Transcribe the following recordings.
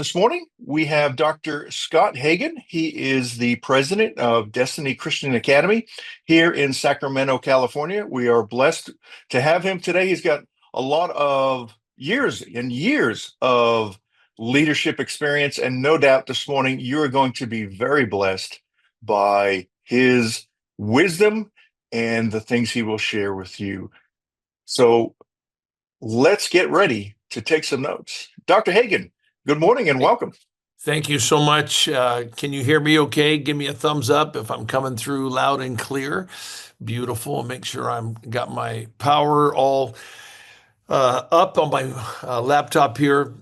This morning, we have Dr. Scott Hagan. He is the president of Destiny Christian Academy here in Sacramento, California. We are blessed to have him today. He's got a lot of years and years of leadership experience, and no doubt this morning you are going to be very blessed by his wisdom and the things he will share with you. So let's get ready to take some notes. Dr. Hagan, good morning and welcome. Thank you so much. Can you hear me okay? Give me a thumbs up if I'm coming through loud and clear. Beautiful. Make sure I'm got my power all up on my laptop here.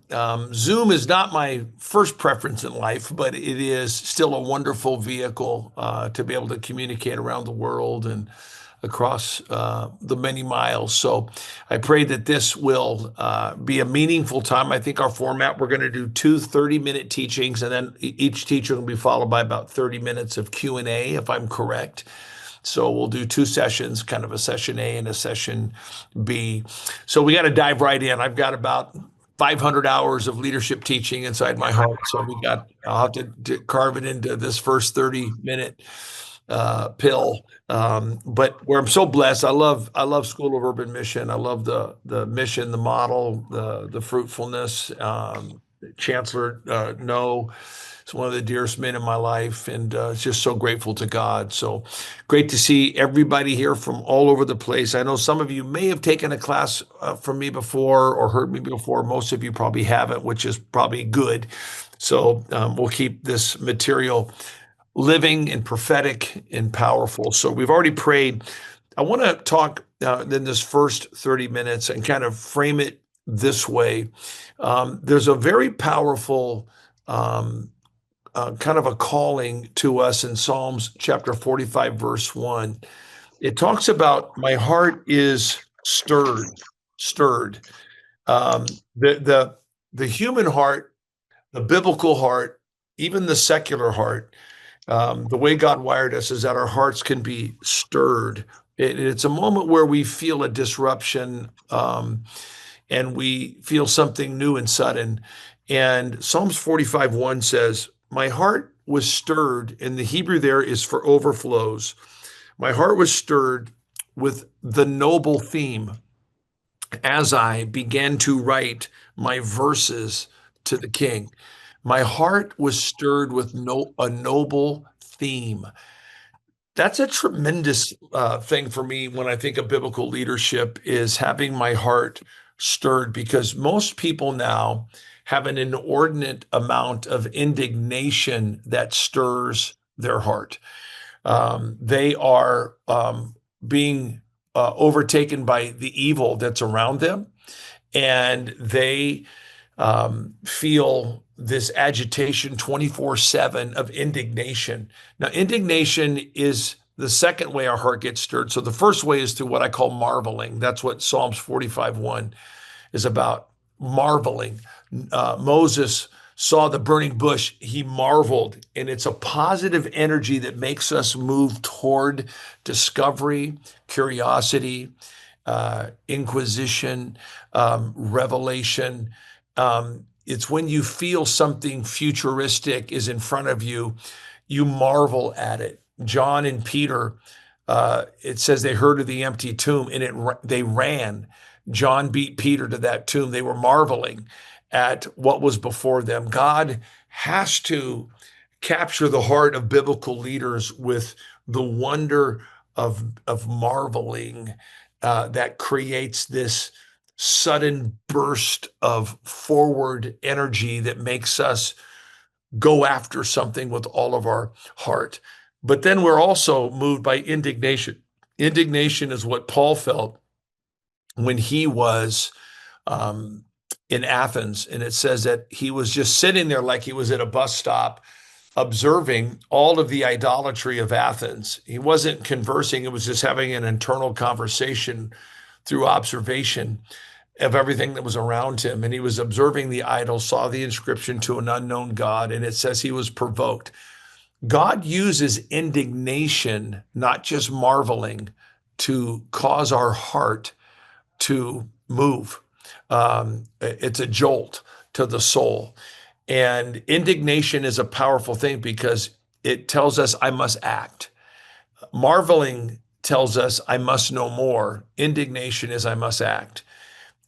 Zoom is not my first preference in life, but it is still a wonderful vehicle to be able to communicate around the world and across the many miles. So I pray that this will be a meaningful time. I think our format, we're going to do two 30-minute teachings, and then each teacher will be followed by about 30 minutes of Q&A, if I'm correct. So we'll do two sessions, kind of a session A and a session B. So we got to dive right in. I've got about 500 hours of leadership teaching inside my heart. So I'll have to carve it into this first 30-minute pill. But where I'm so blessed, I love School of Urban Mission. I love the mission, the model, the fruitfulness. Chancellor No is one of the dearest men in my life, and just so grateful to God. So great to see everybody here from all over the place. I know some of you may have taken a class from me before or heard me before. Most of you probably haven't, which is probably good. So we'll keep this material living and prophetic and powerful. So we've already prayed. I want to talk in this first 30 minutes and kind of frame it this way. There's a very powerful kind of a calling to us in Psalms chapter 45, verse 1. It talks about my heart is stirred. The human heart, the biblical heart, even the secular heart, the way God wired us is that our hearts can be stirred. It's a moment where we feel a disruption and we feel something new and sudden. And Psalms 45:1 says, my heart was stirred, and the Hebrew there is for overflows. My heart was stirred with the noble theme as I began to write my verses to the King. My heart was stirred with a noble theme. That's a tremendous thing for me when I think of biblical leadership, is having my heart stirred, because most people now have an inordinate amount of indignation that stirs their heart. They are being overtaken by the evil that's around them, and they feel this agitation 24/7 of indignation. Now, indignation is the second way our heart gets stirred. So the first way is through what I call marveling. That's what Psalms 45:1 is about, marveling. Moses saw the burning bush, he marveled, and it's a positive energy that makes us move toward discovery, curiosity, inquisition, revelation. It's when you feel something futuristic is in front of you, you marvel at it. John and Peter, it says they heard of the empty tomb and they ran. John beat Peter to that tomb. They were marveling at what was before them. God has to capture the heart of biblical leaders with the wonder of marveling that creates this sudden burst of forward energy that makes us go after something with all of our heart. But then we're also moved by indignation. Indignation is what Paul felt when he was in Athens. And it says that he was just sitting there like he was at a bus stop, observing all of the idolatry of Athens. He wasn't conversing. It was just having an internal conversation through observation of everything that was around him. And he was observing the idol, saw the inscription to an unknown God, and it says he was provoked. God uses indignation, not just marveling, to cause our heart to move. It's a jolt to the soul. And indignation is a powerful thing because it tells us I must act. Marveling tells us I must know more. Indignation is I must act.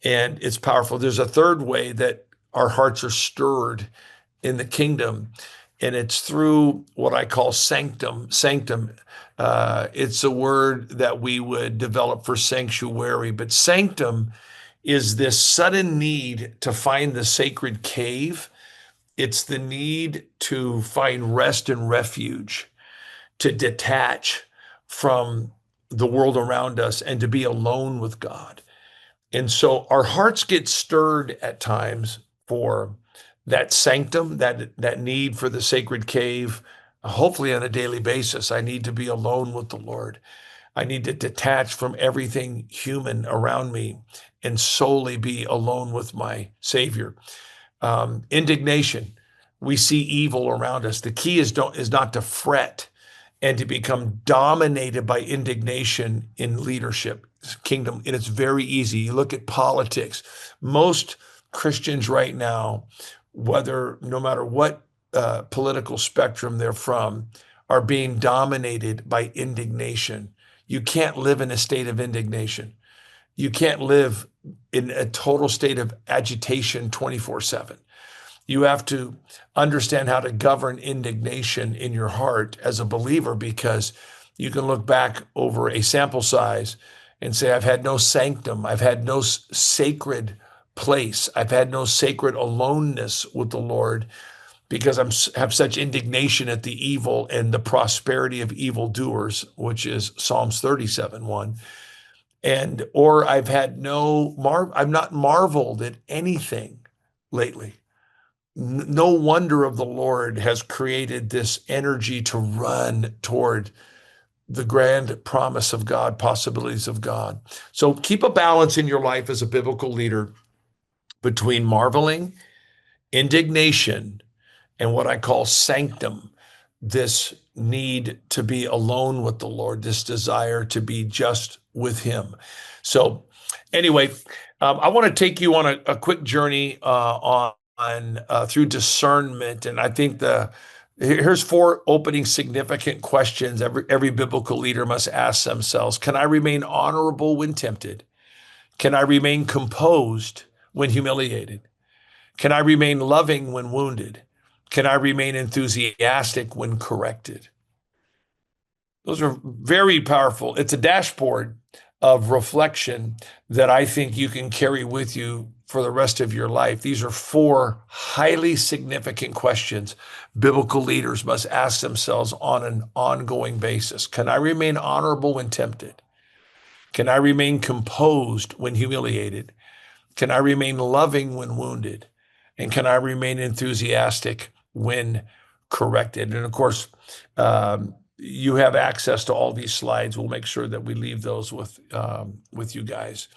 And it's powerful. There's a third way that our hearts are stirred in the kingdom, and it's through what I call sanctum. Sanctum, it's a word that we would develop for sanctuary, but sanctum is this sudden need to find the sacred cave. It's the need to find rest and refuge, to detach from the world around us and to be alone with God. And so our hearts get stirred at times for that sanctum, that need for the sacred cave, hopefully on a daily basis. I need to be alone with the Lord. I need to detach from everything human around me and solely be alone with my Savior. Indignation. We see evil around us. The key is not to fret and to become dominated by indignation in leadership, kingdom. And it's very easy. You look at politics. Most Christians right now, no matter what political spectrum they're from, are being dominated by indignation. You can't live in a state of indignation. You can't live in a total state of agitation 24/7. You have to understand how to govern indignation in your heart as a believer, because you can look back over a sample size and say, I've had no sanctum. I've had no sacred place. I've had no sacred aloneness with the Lord because I have such indignation at the evil and the prosperity of evildoers, which is Psalms 37:1. Or I've not marveled at anything lately. No wonder of the Lord has created this energy to run toward the grand promise of God, possibilities of God. So keep a balance in your life as a biblical leader between marveling, indignation, and what I call sanctum, this need to be alone with the Lord, this desire to be just with Him. So anyway, I want to take you on a quick journey through discernment. And I think here's 4 opening significant questions every biblical leader must ask themselves. Can I remain honorable when tempted? Can I remain composed when humiliated? Can I remain loving when wounded? Can I remain enthusiastic when corrected? Those are very powerful. It's a dashboard of reflection that I think you can carry with you for the rest of your life. These are 4 highly significant questions biblical leaders must ask themselves on an ongoing basis. Can I remain honorable when tempted? Can I remain composed when humiliated? Can I remain loving when wounded? And can I remain enthusiastic when corrected? And of course, you have access to all these slides. We'll make sure that we leave those with you guys.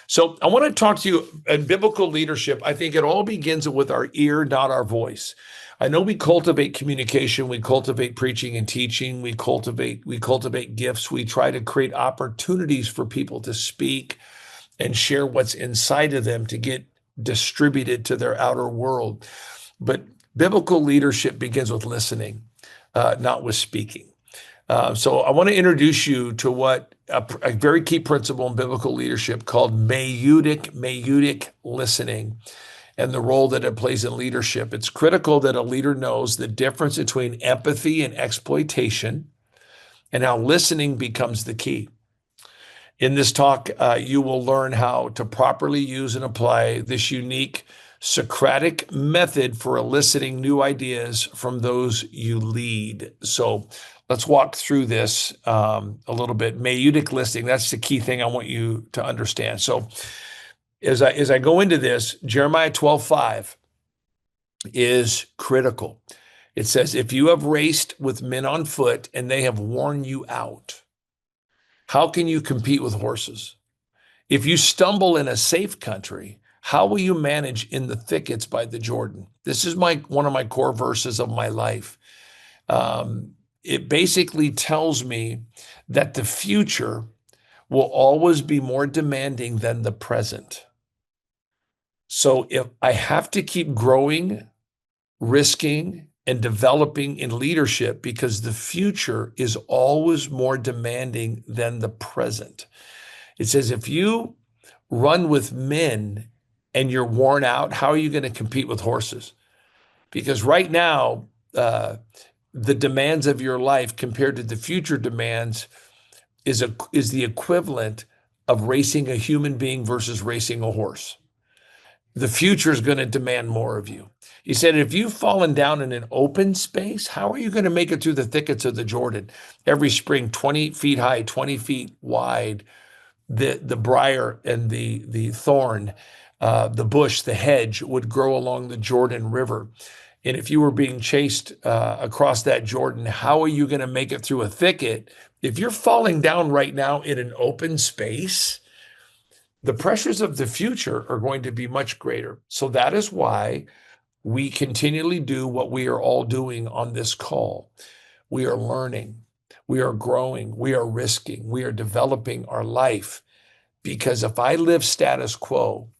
So I want to talk to you in biblical leadership. I think it all begins with our ear, not our voice. I know we cultivate communication, we cultivate preaching and teaching, we cultivate gifts. We try to create opportunities for people to speak and share what's inside of them to get distributed to their outer world. But biblical leadership begins with listening, not with speaking. So I want to introduce you to what a very key principle in biblical leadership called maieutic listening, and the role that it plays in leadership. It's critical that a leader knows the difference between empathy and exploitation, and how listening becomes the key. In this talk, you will learn how to properly use and apply this unique Socratic method for eliciting new ideas from those you lead. So let's walk through this a little bit. Maieutic listening, that's the key thing I want you to understand. So as I go into this, Jeremiah 12:5 is critical. It says, if you have raced with men on foot and they have worn you out, how can you compete with horses? If you stumble in a safe country, how will you manage in the thickets by the Jordan? This is one of my core verses of my life. It basically tells me that the future will always be more demanding than the present. So if I have to keep growing risking, and developing in leadership because the future is always more demanding than the present. It says, if you run with men and you're worn out, how are you going to compete with horses? Because right now, the demands of your life compared to the future demands is the equivalent of racing a human being versus racing a horse. The future is going to demand more of you. He said, if you've fallen down in an open space, how are you going to make it through the thickets of the Jordan? Every spring, 20 feet high, 20 feet wide, the briar and the thorn, the bush, the hedge would grow along the Jordan River. And if you were being chased across that Jordan, how are you going to make it through a thicket? If you're falling down right now in an open space, the pressures of the future are going to be much greater. So that is why we continually do what we are all doing on this call. We are learning, we are growing, we are risking, we are developing our life. Because if I live status quo,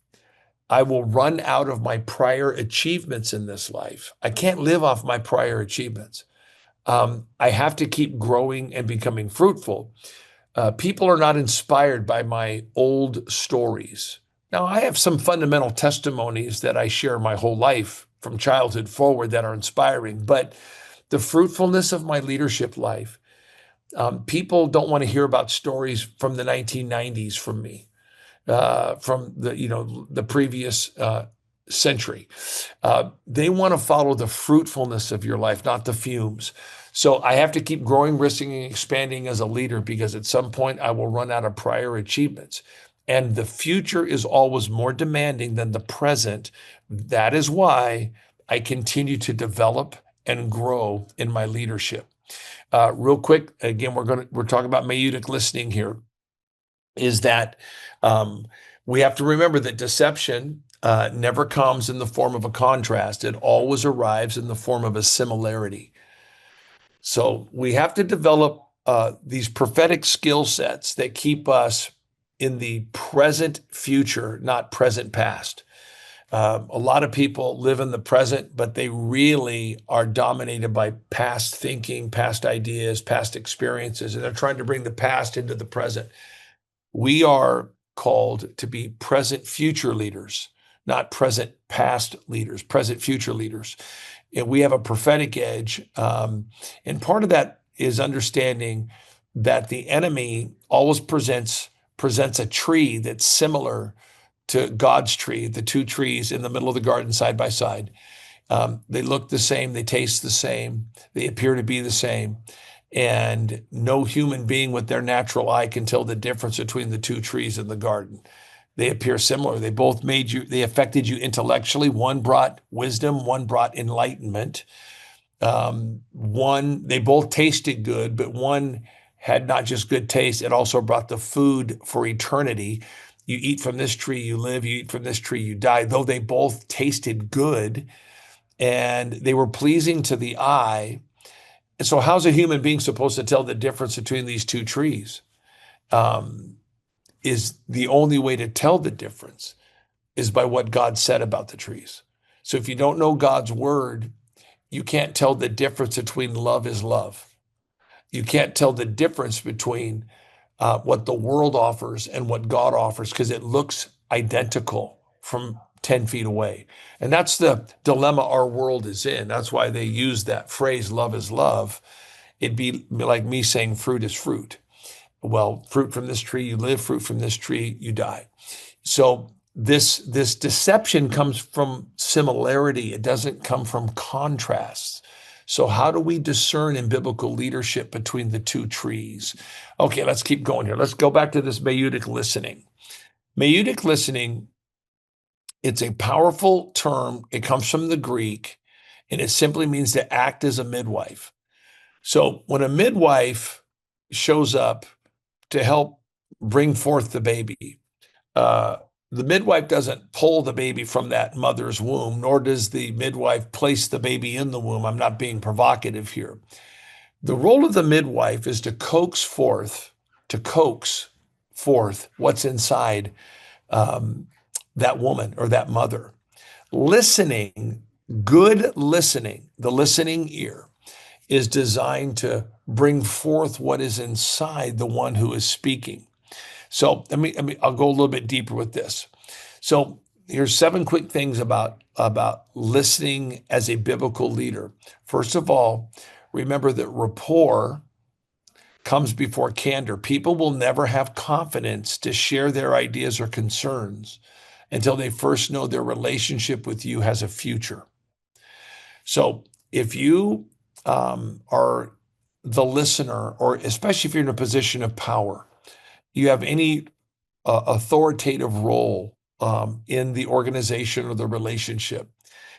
I will run out of my prior achievements in this life. I can't live off my prior achievements. I have to keep growing and becoming fruitful. People are not inspired by my old stories. Now, I have some fundamental testimonies that I share my whole life from childhood forward that are inspiring, but the fruitfulness of my leadership life, people don't want to hear about stories from the 1990s from me, from the previous century. They want to follow the fruitfulness of your life, not the fumes. So I have to keep growing, risking, and expanding as a leader because at some point I will run out of prior achievements. And the future is always more demanding than the present. That is why I continue to develop and grow in my leadership. Real quick, again, we're talking about maieutic listening here. Is that we have to remember that deception never comes in the form of a contrast. It always arrives in the form of a similarity. So we have to develop these prophetic skill sets that keep us in the present future, not present past. A lot of people live in the present, but they really are dominated by past thinking, past ideas, past experiences, and they're trying to bring the past into the present. We are called to be present future leaders, not present past leaders, present future leaders. And we have a prophetic edge. And part of that is understanding that the enemy always presents a tree that's similar to God's tree, the two trees in the middle of the garden side by side. They look the same, they taste the same, they appear to be the same. And no human being with their natural eye can tell the difference between the two trees in the garden. They appear similar. They both they affected you intellectually. One brought wisdom, one brought enlightenment. They both tasted good, but one had not just good taste, it also brought the food for eternity. You eat from this tree, you live, you eat from this tree, you die. Though they both tasted good and they were pleasing to the eye. And so how's a human being supposed to tell the difference between these two trees? Is the only way to tell the difference is by what God said about the trees. So if you don't know God's word, you can't tell the difference between love is love. You can't tell the difference between what the world offers and what God offers because it looks identical from 10 feet away. And that's the dilemma our world is in. That's why they use that phrase, love is love. It'd be like me saying fruit is fruit. Well, fruit from this tree, you live, fruit from this tree, you die. So this deception comes from similarity. It doesn't come from contrasts. So how do we discern in biblical leadership between the two trees? Okay, let's keep going here. Let's go back to this maieutic listening. Maieutic listening, it's a powerful term. It comes from the Greek, and it simply means to act as a midwife. So when a midwife shows up to help bring forth the baby, the midwife doesn't pull the baby from that mother's womb, nor does the midwife place the baby in the womb. I'm not being provocative here. The role of the midwife is to coax forth what's inside that woman or that mother. Listening Good listening, the listening ear, is designed to bring forth what is inside the one who is speaking. So I'll go a little bit deeper with this. So here's 7 quick things about listening as a biblical leader. First of all, remember that rapport comes before candor. People will never have confidence to share their ideas or concerns until they first know their relationship with you has a future. So if you are the listener, or especially if you're in a position of power, you have any authoritative role in the organization or the relationship,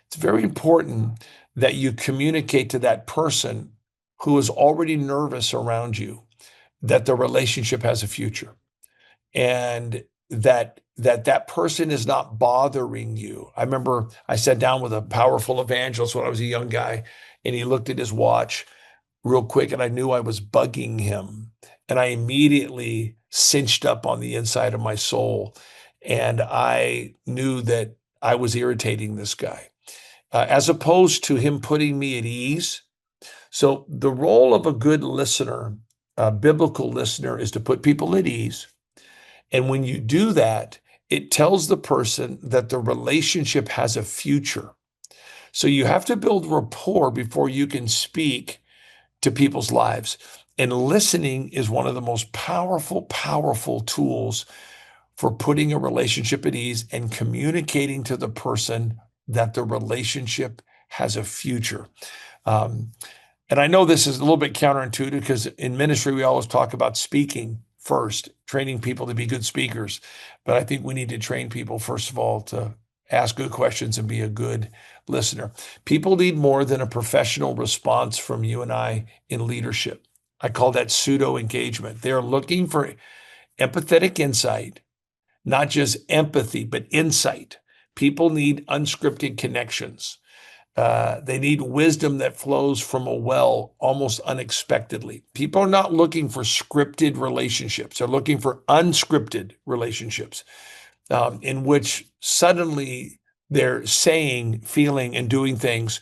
it's very important that you communicate to that person who is already nervous around you that the relationship has a future, and that person is not bothering you. I remember I sat down with a powerful evangelist when I was a young guy, and he looked at his watch real quick, and I knew I was bugging him. And I immediately cinched up on the inside of my soul. And I knew that I was irritating this guy, as opposed to him putting me at ease. So, the role of a good listener, a biblical listener, is to put people at ease. And when you do that, it tells the person that the relationship has a future. So, you have to build rapport before you can speak to people's lives. And listening is one of the most powerful tools for putting a relationship at ease and communicating to the person that the relationship has a future. And I know this is a little bit counterintuitive, because in ministry, we always talk about speaking first, training people to be good speakers. But I think we need to train people, first of all, to ask good questions and be a good listener. People need more than a professional response from you and I in leadership. I call that pseudo engagement. They're looking for empathetic insight, not just empathy, but insight. People need unscripted connections. They need wisdom that flows from a well almost unexpectedly. People are not looking for scripted relationships. They're looking for unscripted relationships, in which suddenly they're saying, feeling, and doing things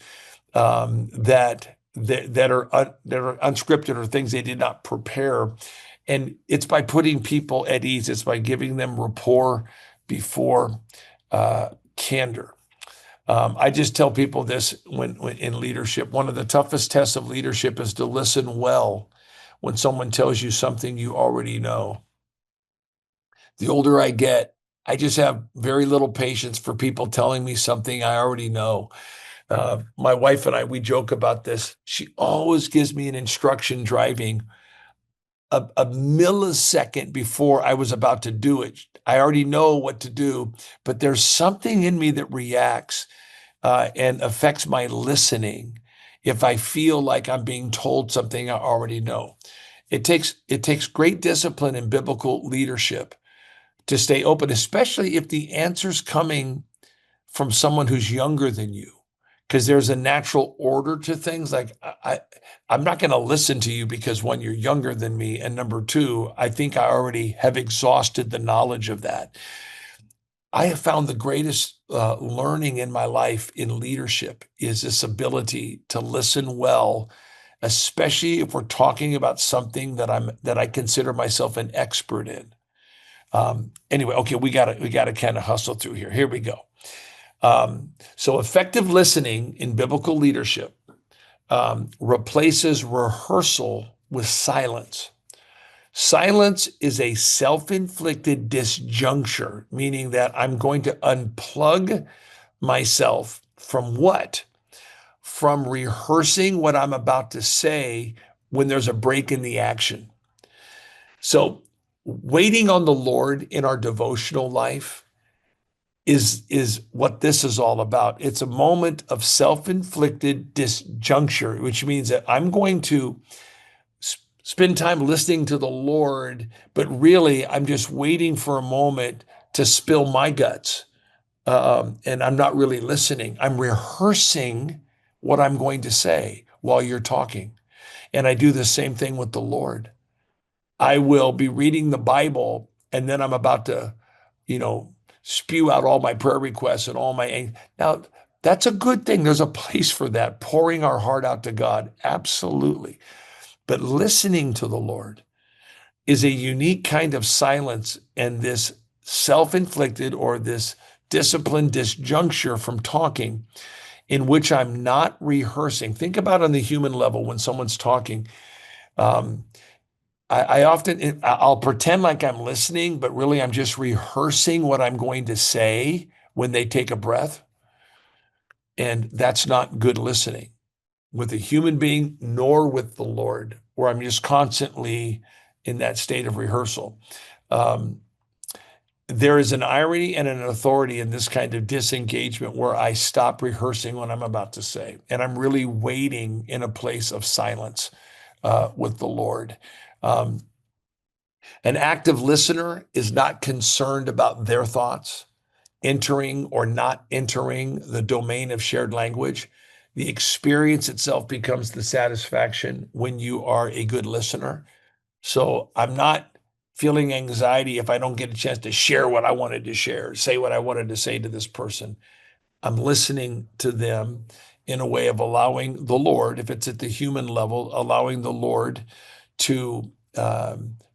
that are unscripted, or things they did not prepare. And it's by putting people at ease. It's by giving them rapport before candor. I just tell people this when in leadership. One of the toughest tests of leadership is to listen well when someone tells you something you already know. The older I get, I just have very little patience for people telling me something I already know. My wife and I, we joke about this. She always gives me an instruction driving a millisecond before I was about to do it. I already know what to do, but there's something in me that reacts and affects my listening if I feel like I'm being told something I already know. It takes great discipline in biblical leadership to stay open, especially if the answer's coming from someone who's younger than you, because there's a natural order to things. Like I'm not going to listen to you because, one, you're younger than me, and number two, I think I already have exhausted the knowledge of that. I have found the greatest learning in my life in leadership is this ability to listen well, especially if we're talking about something that I consider myself an expert in. Anyway, okay, we gotta kind of hustle through here. Here we go. So effective listening in biblical leadership replaces rehearsal with silence. Silence is a self-inflicted disjuncture, meaning that I'm going to unplug myself from what? From rehearsing what I'm about to say when there's a break in the action. So waiting on the Lord in our devotional life is what this is all about. It's a moment of self-inflicted disjuncture, which means that I'm going to spend time listening to the Lord, but really I'm just waiting for a moment to spill my guts. And I'm not really listening. I'm rehearsing what I'm going to say while you're talking. And I do the same thing with the Lord. I will be reading the Bible, and then I'm about to, spew out all my prayer requests and all my. Now, That's a good thing. There's a place for that, pouring our heart out to God. Absolutely. But listening to the Lord is a unique kind of silence, and this self-inflicted or this disciplined disjuncture from talking in which I'm not rehearsing. Think about on the human level when someone's talking. Um, I often I'll pretend like I'm listening, but really I'm just rehearsing what I'm going to say when they take a breath. And that's not good listening with a human being, nor with the Lord, where I'm just constantly in that state of rehearsal. Um, there is an irony and an authority in this kind of disengagement where I stop rehearsing what I'm about to say, and I'm really waiting in a place of silence with the Lord. Um, an active listener is not concerned about their thoughts entering or not entering the domain of shared language. The experience itself becomes the satisfaction when you are a good listener. So I'm not feeling anxiety if I don't get a chance to share what I wanted to share, say what I wanted to say to this person. I'm listening to them in a way of allowing the Lord, if it's at the human level, allowing the Lord to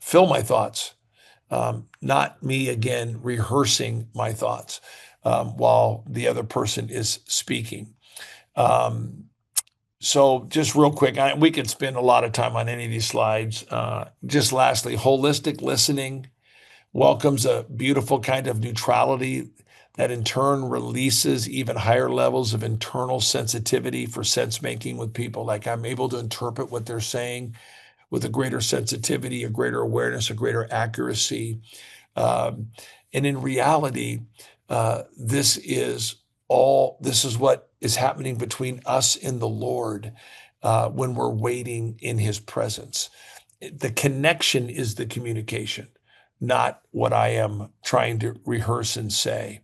fill my thoughts, not me again rehearsing my thoughts while the other person is speaking. So just real quick, we could spend a lot of time on any of these slides. Just lastly, holistic listening welcomes a beautiful kind of neutrality that in turn releases even higher levels of internal sensitivity for sense making with people. Like I'm able to interpret what they're saying with a greater sensitivity, a greater awareness, a greater accuracy. And in reality, this is what is happening between us and the Lord when we're waiting in his presence. The connection is the communication, not what I am trying to rehearse and say.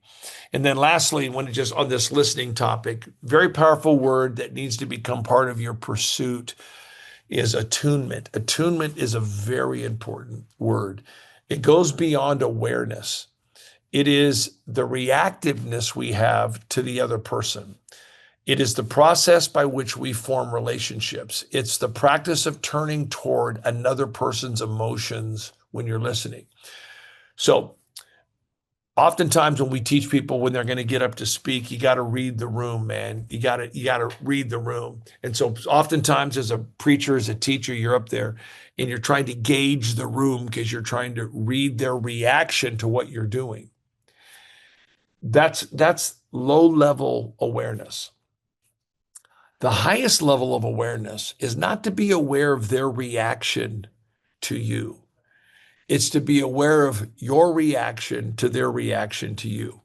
And then lastly, when just on this listening topic, very powerful word that needs to become part of your pursuit is attunement. Attunement is a very important word. It goes beyond awareness. It is the reactiveness we have to the other person. It is the process by which we form relationships. It's the practice of turning toward another person's emotions when you're listening. So oftentimes when we teach people when they're going to get up to speak, you got to read the room, man. You got to read the room. And so oftentimes as a preacher, as a teacher, you're up there and you're trying to gauge the room because you're trying to read their reaction to what you're doing. That's low level awareness. The highest level of awareness is not to be aware of their reaction to you. It's to be aware of your reaction to their reaction to you.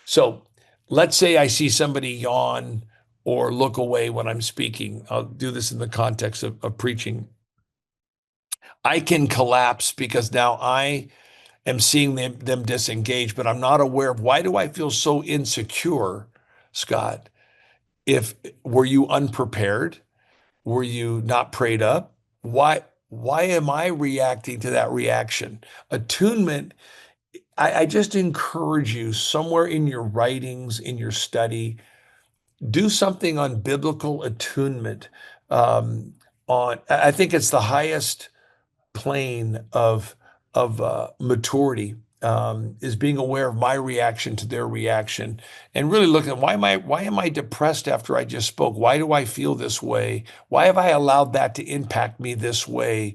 So let's say I see somebody yawn or look away when I'm speaking. I'll do this in the context of preaching. I can collapse because now I am seeing them disengage, but I'm not aware of why do I feel so insecure, Scott? Were you unprepared? Were you not prayed up? Why am I reacting to that reaction? Attunement, I just encourage you somewhere in your writings, in your study, do something on biblical attunement. I think it's the highest plane of maturity, is being aware of my reaction to their reaction and really looking at why am I depressed after I just spoke? Why do I feel this way? Why have I allowed that to impact me this way?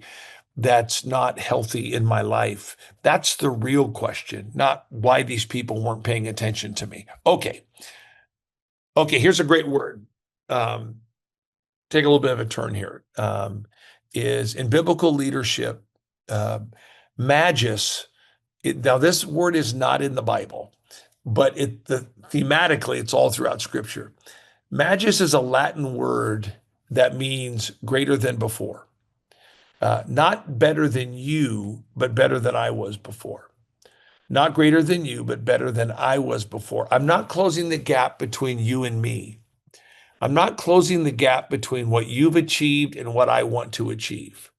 That's not healthy in my life. That's the real question, not why these people weren't paying attention to me. Okay, here's a great word. Take a little bit of a turn here. Is in biblical leadership, magis. Now, this word is not in the Bible, but thematically, it's all throughout Scripture. Magis is a Latin word that means greater than before. Not better than you, but better than I was before. Not greater than you, but better than I was before. I'm not closing the gap between you and me. I'm not closing the gap between what you've achieved and what I want to achieve.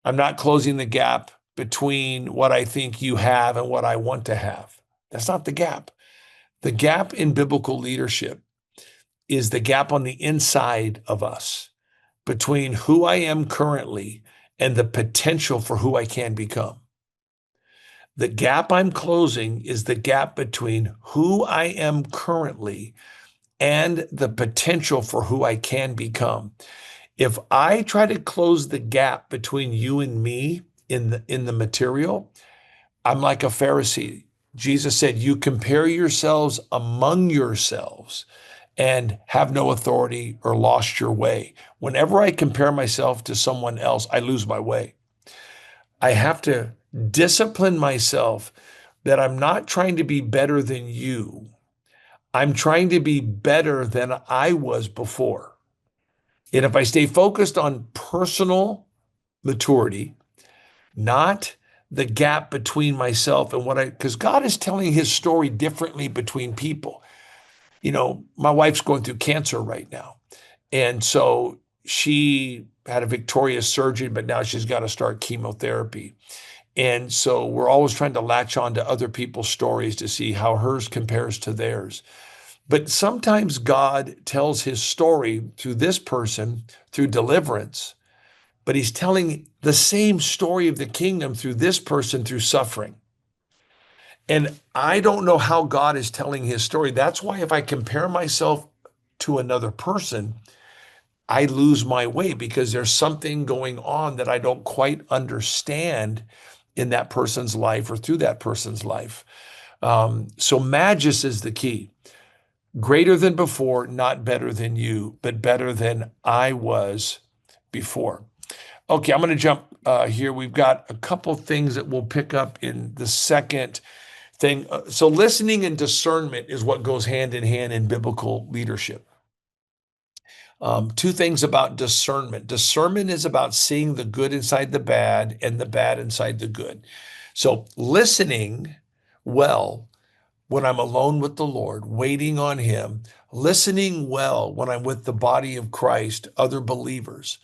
I'm not closing the gap between what I think you have and what I want to have. That's not the gap. The gap in biblical leadership is the gap on the inside of us between who I am currently and the potential for who I can become. The gap I'm closing is the gap between who I am currently and the potential for who I can become. If I try to close the gap between you and me in the material, I'm like a Pharisee. Jesus said, "You compare yourselves among yourselves and have no authority or lost your way." Whenever I compare myself to someone else, I lose my way. I have to discipline myself that I'm not trying to be better than you. I'm trying to be better than I was before. And if I stay focused on personal maturity, not the gap between myself and because God is telling his story differently between people. My wife's going through cancer right now. And so she had a victorious surgery, but now she's got to start chemotherapy. And so we're always trying to latch on to other people's stories to see how hers compares to theirs. But sometimes God tells his story through this person, through deliverance, but he's telling the same story of the kingdom through this person through suffering. And I don't know how God is telling his story. That's why if I compare myself to another person, I lose my way because there's something going on that I don't quite understand in that person's life or through that person's life. So Magus is the key. Greater than before, not better than you, but better than I was before. Okay, I'm going to jump here. We've got a couple things that we'll pick up in the second thing. So listening and discernment is what goes hand in hand in biblical leadership. Two things about discernment. Discernment is about seeing the good inside the bad and the bad inside the good. So listening well when I'm alone with the Lord, waiting on him, listening well when I'm with the body of Christ, other believers,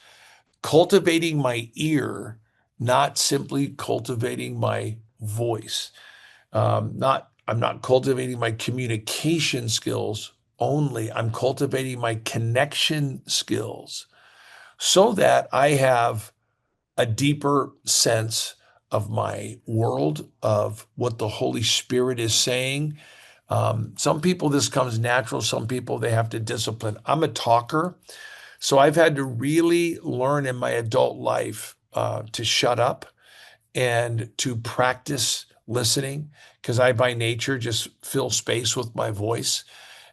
cultivating my ear, not simply cultivating my voice. I'm not cultivating my communication skills only. I'm cultivating my connection skills so that I have a deeper sense of my world, of what the Holy Spirit is saying. Some people, this comes natural. Some people, they have to discipline. I'm a talker. So I've had to really learn in my adult life to shut up and to practice listening because I, by nature, just fill space with my voice.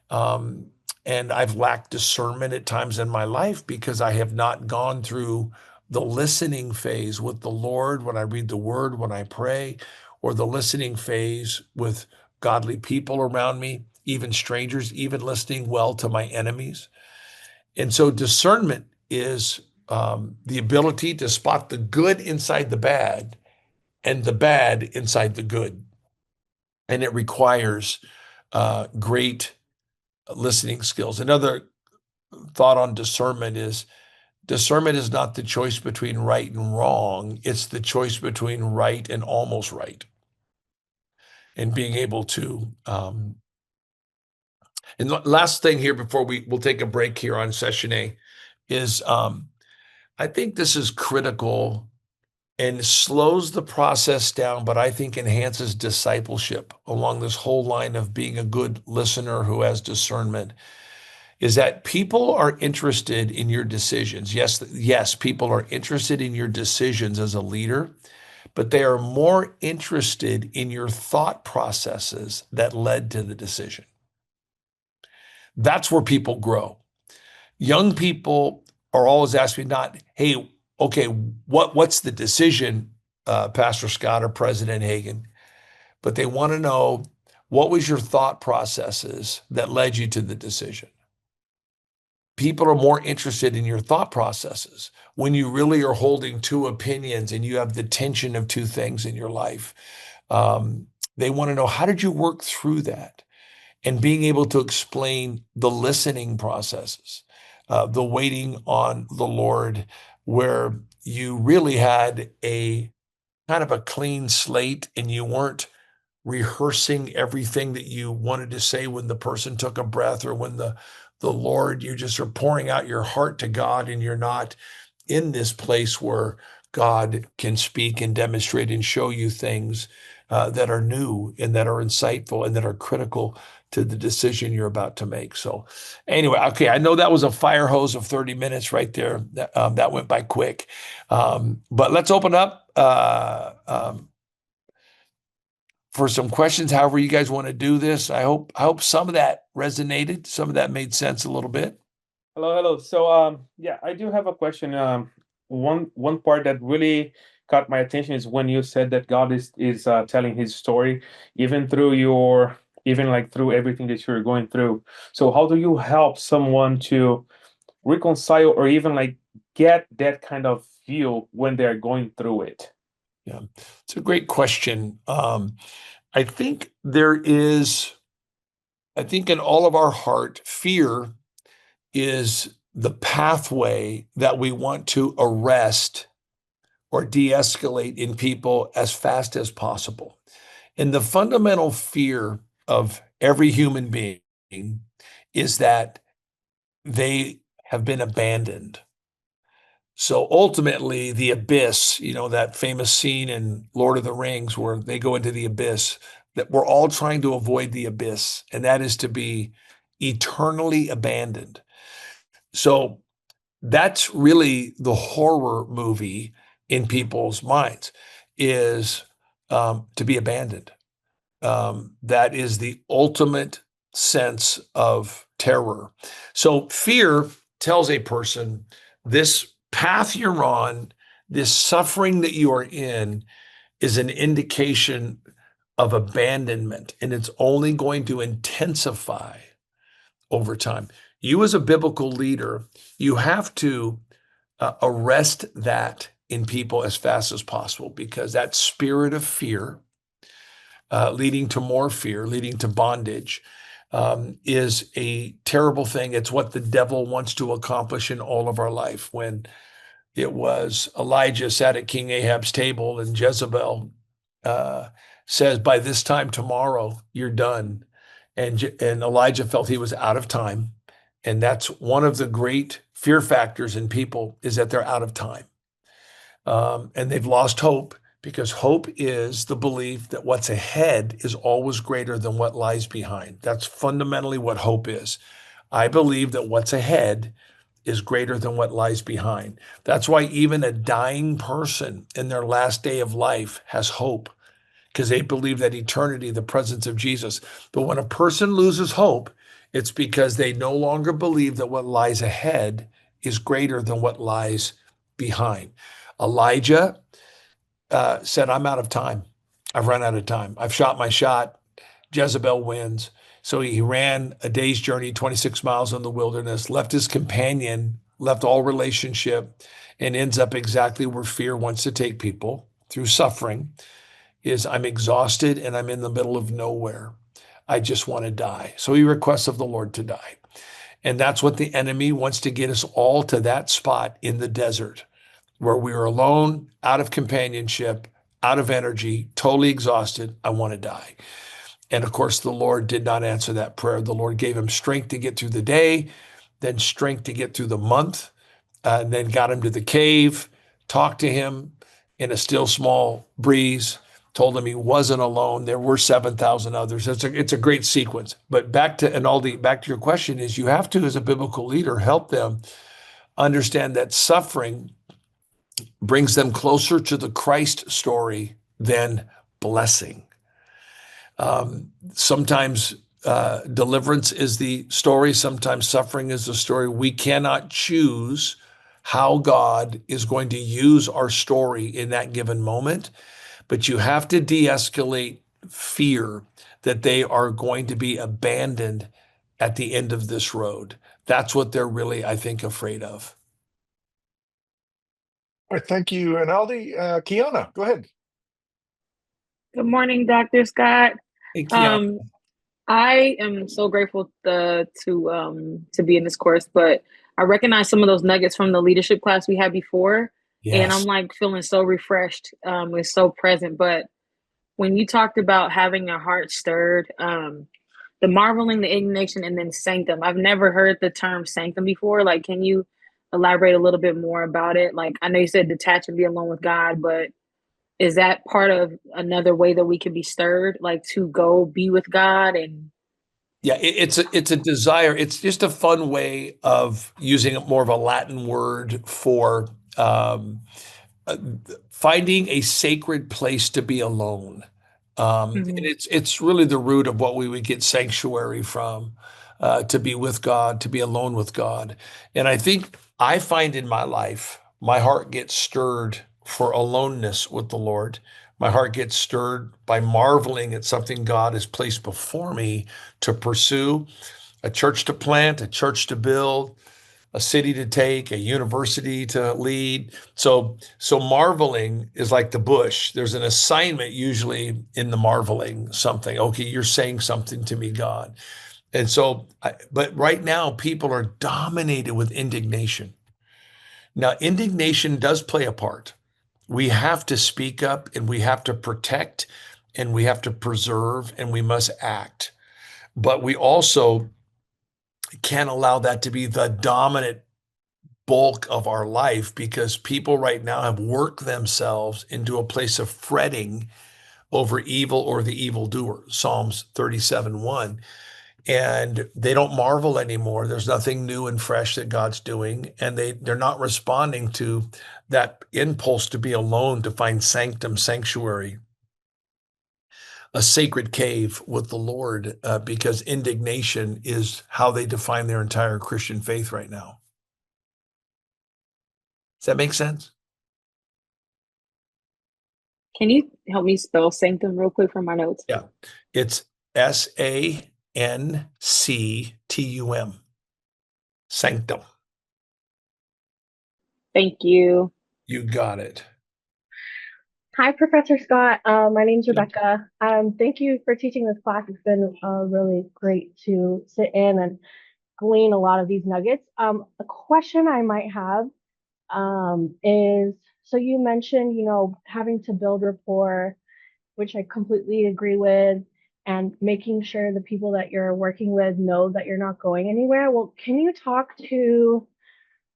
And I've lacked discernment at times in my life because I have not gone through the listening phase with the Lord when I read the word, when I pray, or the listening phase with godly people around me, even strangers, even listening well to my enemies. And so discernment is the ability to spot the good inside the bad and the bad inside the good. And it requires great listening skills. Another thought on discernment is not the choice between right and wrong. It's the choice between right and almost right. And being able to, and last thing here before we'll take a break here on session A is I think this is critical and slows the process down, but I think enhances discipleship along this whole line of being a good listener who has discernment, is that people are interested in your decisions. Yes, people are interested in your decisions as a leader, but they are more interested in your thought processes that led to the decision. That's where people grow. Young people are always asking not, hey, okay, what's the decision, Pastor Scott or President Hagin? But they want to know, what was your thought processes that led you to the decision? People are more interested in your thought processes when you really are holding two opinions and you have the tension of two things in your life. They want to know, how did you work through that? And being able to explain the listening processes, the waiting on the Lord, where you really had a kind of a clean slate and you weren't rehearsing everything that you wanted to say when the person took a breath or when the the Lord. You just are pouring out your heart to God, and you're not in this place where God can speak and demonstrate and show you things that are new and that are insightful and that are critical to the decision you're about to make. So, anyway, okay, I know that was a fire hose of 30 minutes right there. That went by quick. But let's open up for some questions. However, you guys want to do this. I hope some of that resonated, some of that made sense a little bit. Hello. So, yeah, I do have a question. One part that really caught my attention is when you said that God is telling His story, even through even like through everything that you're going through. So, how do you help someone to reconcile or even like get that kind of feel when they're going through it? Yeah, it's a great question. I think in all of our heart, fear is the pathway that we want to arrest or de-escalate in people as fast as possible. And the fundamental fear of every human being is that they have been abandoned. So ultimately, the abyss, that famous scene in Lord of the Rings where they go into the abyss, that we're all trying to avoid the abyss, and that is to be eternally abandoned. So that's really the horror movie in people's minds is to be abandoned. That is the ultimate sense of terror. So fear tells a person this path you're on, this suffering that you are in is an indication of abandonment, and it's only going to intensify over time. You, as a biblical leader, you have to arrest that in people as fast as possible, because that spirit of fear, leading to more fear, leading to bondage, is a terrible thing. It's what the devil wants to accomplish in all of our life. When it was Elijah sat at King Ahab's table and Jezebel says, by this time tomorrow, you're done. And Elijah felt he was out of time. And that's one of the great fear factors in people, is that they're out of time. And they've lost hope, because hope is the belief that what's ahead is always greater than what lies behind. That's fundamentally what hope is. I believe that what's ahead is greater than what lies behind. That's why even a dying person in their last day of life has hope, because they believe that eternity, the presence of Jesus. But when a person loses hope, it's because they no longer believe that what lies ahead is greater than what lies behind. Elijah said, I'm out of time. I've run out of time. I've shot my shot. Jezebel wins. So he ran a day's journey, 26 miles in the wilderness, left his companion, left all relationship, and ends up exactly where fear wants to take people, through suffering, is I'm exhausted and I'm in the middle of nowhere. I just want to die. So he requests of the Lord to die. And that's what the enemy wants, to get us all to that spot in the desert where we are alone, out of companionship, out of energy, totally exhausted. I want to die. And of course, the Lord did not answer that prayer. The Lord gave him strength to get through the day, then strength to get through the month, and then got him to the cave, talked to him in a still small breeze, told him he wasn't alone. There were 7,000 others. It's a great sequence. But back to your question is, you have to, as a biblical leader, help them understand that suffering brings them closer to the Christ story than blessing. Sometimes deliverance is the story. Sometimes suffering is the story. We cannot choose how God is going to use our story in that given moment, but you have to de-escalate fear that they are going to be abandoned at the end of this road. That's what they're really, I think, afraid of. All right, thank you, Rinaldi. Kiana, go ahead. Good morning, Dr. Scott. Hey, Kiana. I am so grateful to be in this course, but I recognize some of those nuggets from the leadership class we had before, and I'm Yes. like feeling so refreshed. It's so present. But when you talked about having your heart stirred, the marveling, the indignation, and then sanctum. I've never heard the term sanctum before. Like, can you elaborate a little bit more about it? Like, I know you said detach and be alone with God, but is that part of another way that we can be stirred, like to go be with God? And Yeah, it's a desire. It's just a fun way of using more of a Latin word for uh, finding a sacred place to be alone. And Mhm. it's really the root of what we would get sanctuary from, to be with God, to be alone with God. And I think I find in my life, my heart gets stirred for aloneness with the Lord. My heart gets stirred by marveling at something God has placed before me to pursue, a church to plant, a church to build, a city to take, a university to lead. So marveling is like the bush. There's an assignment usually in the marveling something. Okay, you're saying something to me, God. And so, but right now, people are dominated with indignation. Now, indignation does play a part. We have to speak up and we have to protect and we have to preserve and we must act. But we also can't allow that to be the dominant bulk of our life because people right now have worked themselves into a place of fretting over evil or the evildoer, Psalms 37:1. And they don't marvel anymore. There's nothing new and fresh that God's doing. And they're not responding to that impulse to be alone, to find sanctum, sanctuary, a sacred cave with the Lord, because indignation is how they define their entire Christian faith right now. Does that make sense? Can you help me spell sanctum real quick from my notes? Yeah. It's Sanctum. Sanctum. Thank you. You got it. Hi, Professor Scott. My name's Rebecca. Thank you for teaching this class. It's been really great to sit in and glean a lot of these nuggets. A question I might have is, so you mentioned, having to build rapport, which I completely agree with, and making sure the people that you're working with know that you're not going anywhere. Well, can you talk to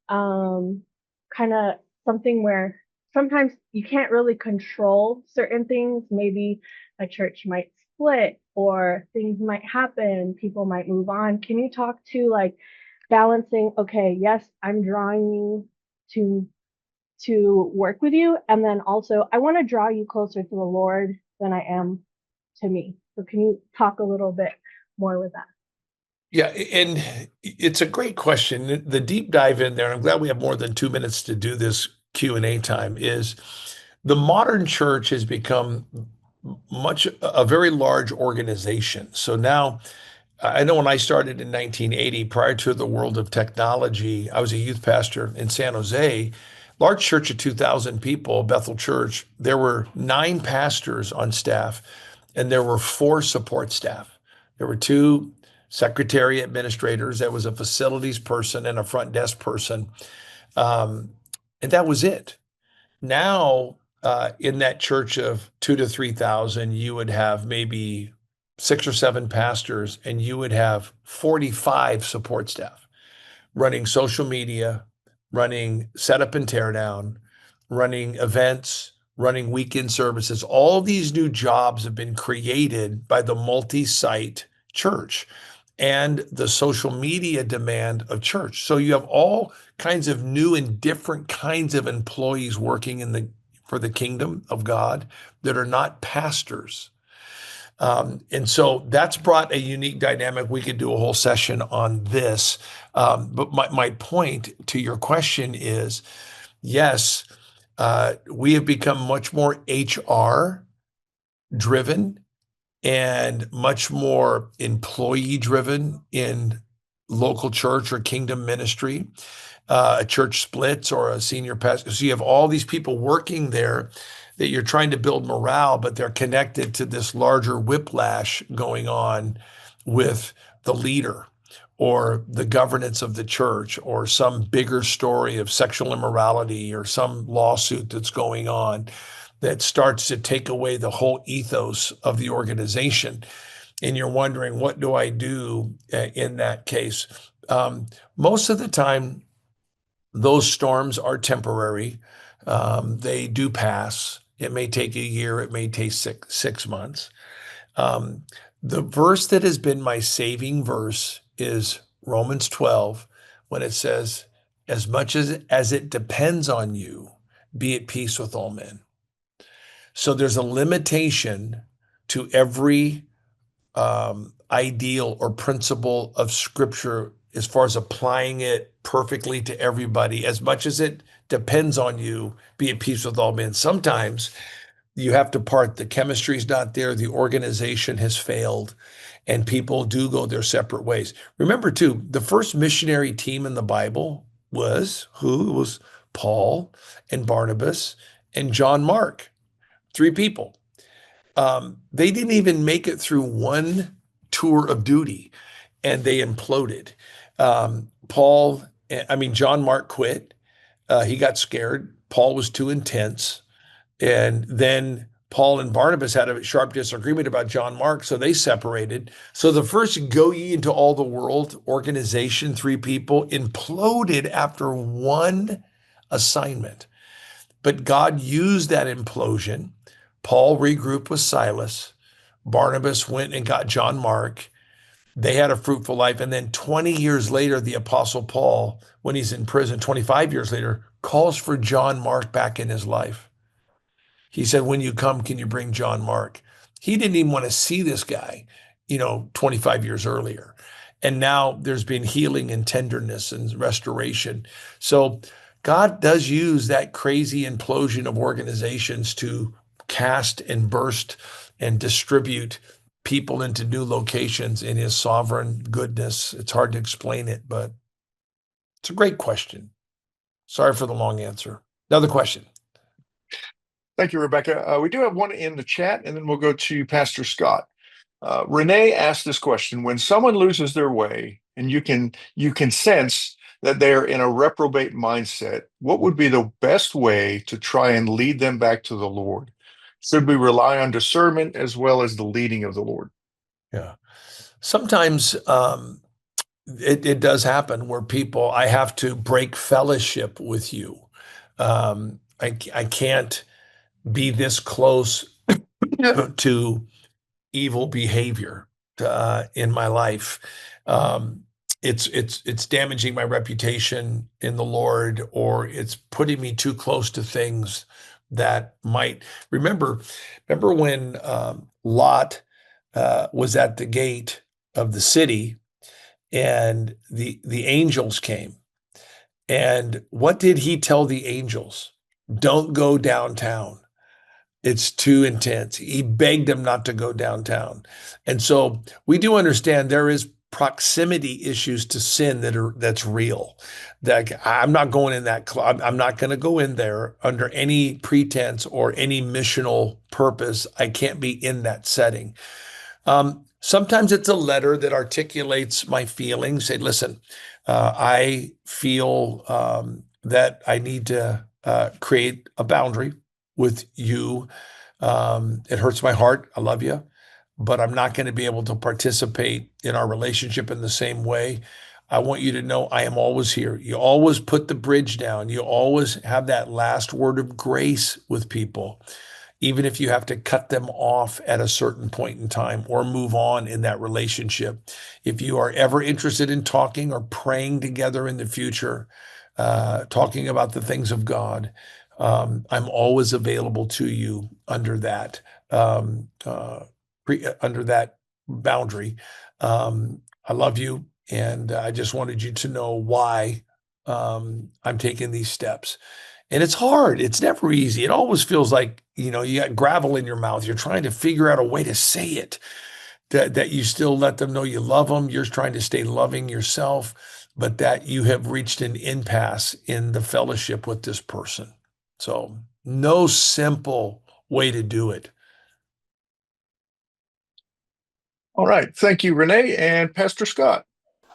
kind of something where sometimes you can't really control certain things? Maybe a church might split or things might happen, people might move on. Can you talk to like balancing, okay, yes, I'm drawing you to work with you, and then also I want to draw you closer to the Lord than I am to me. So can you talk a little bit more with that? Yeah, and it's a great question. The deep dive in there, and I'm glad we have more than 2 minutes to do this Q&A time, is the modern church has become a very large organization. So now, I know when I started in 1980, prior to the world of technology, I was a youth pastor in San Jose, large church of 2,000 people, Bethel Church. There were 9 pastors on staff, and there were 4 support staff. There were 2 secretary administrators. There was a facilities person and a front desk person. And that was it. Now, in that church of 2 to 3,000, you would have maybe 6 or 7 pastors, and you would have 45 support staff running social media, running setup and teardown, running events, running weekend services. All these new jobs have been created by the multi-site church and the social media demand of church. So you have all kinds of new and different kinds of employees working for the kingdom of God that are not pastors. And so that's brought a unique dynamic. We could do a whole session on this. But my point to your question is, yes, we have become much more HR driven and much more employee driven in local church or kingdom ministry. A church splits or a senior pastor. So you have all these people working there that you're trying to build morale, but they're connected to this larger whiplash going on with the leader or the governance of the church or some bigger story of sexual immorality or some lawsuit that's going on that starts to take away the whole ethos of the organization. and you're wondering, what do I do in that case? Most of the time, those storms are temporary. They do pass. It may take a year. It may take six months. The verse that has been my saving verse is Romans 12, when it says, as much as it depends on you, be at peace with all men. So there's a limitation to every ideal or principle of Scripture as far as applying it perfectly to everybody. As much as it depends on you, be at peace with all men. Sometimes you have to part. The chemistry's not there. The organization has failed, and people do go their separate ways. Remember, too, the first missionary team in the Bible was who? It was Paul and Barnabas and John Mark. 3 people. They didn't even make it through one tour of duty, and they imploded. John Mark quit. He got scared. Paul was too intense. And then Paul and Barnabas had a sharp disagreement about John Mark, so they separated. So the first Go Ye into All the World organization, 3 people, imploded after one assignment. But God used that implosion. Paul regrouped with Silas. Barnabas went and got John Mark. They had a fruitful life. And then 20 years later, the Apostle Paul, when he's in prison, 25 years later, calls for John Mark back in his life. He said, when you come, can you bring John Mark? He didn't even want to see this guy, 25 years earlier. And now there's been healing and tenderness and restoration. So God does use that crazy implosion of organizations to cast and burst and distribute people into new locations in his sovereign goodness. It's hard to explain it, but it's a great question. Sorry for the long answer. Another question. Thank you, Rebecca. We do have one in the chat, and then we'll go to Pastor Scott. Renee asked this question: when someone loses their way and you can sense that they're in a reprobate mindset, what would be the best way to try and lead them back to the Lord? Should we rely on discernment as well as the leading of the Lord? Yeah. Sometimes it does happen where I have to break fellowship with you. I can't be this close to evil behavior in my life. It's damaging my reputation in the Lord, or it's putting me too close to things that might. Remember when Lot was at the gate of the city, and the angels came, and what did he tell the angels? Don't go downtown. It's too intense. He begged them not to go downtown. And so we do understand there is proximity issues to sin that's real. That I'm not going in that club. I'm not going to go in there under any pretense or any missional purpose. I can't be in that setting. Sometimes it's a letter that articulates my feelings. Say, listen, I feel that I need to create a boundary with you. It hurts my heart. I love you, but I'm not going to be able to participate in our relationship in the same way. I want you to know I am always here. You always put the bridge down. You always have that last word of grace with people, even if you have to cut them off at a certain point in time or move on in that relationship. If you are ever interested in talking or praying together in the future, talking about the things of God, I'm always available to you under that boundary. I love you, and I just wanted you to know why I'm taking these steps. And it's hard. It's never easy. It always feels like, you got gravel in your mouth. You're trying to figure out a way to say it, that you still let them know you love them. You're trying to stay loving yourself, but that you have reached an impasse in the fellowship with this person. So no simple way to do it. All right. Thank you, Renee. And Pastor Scott.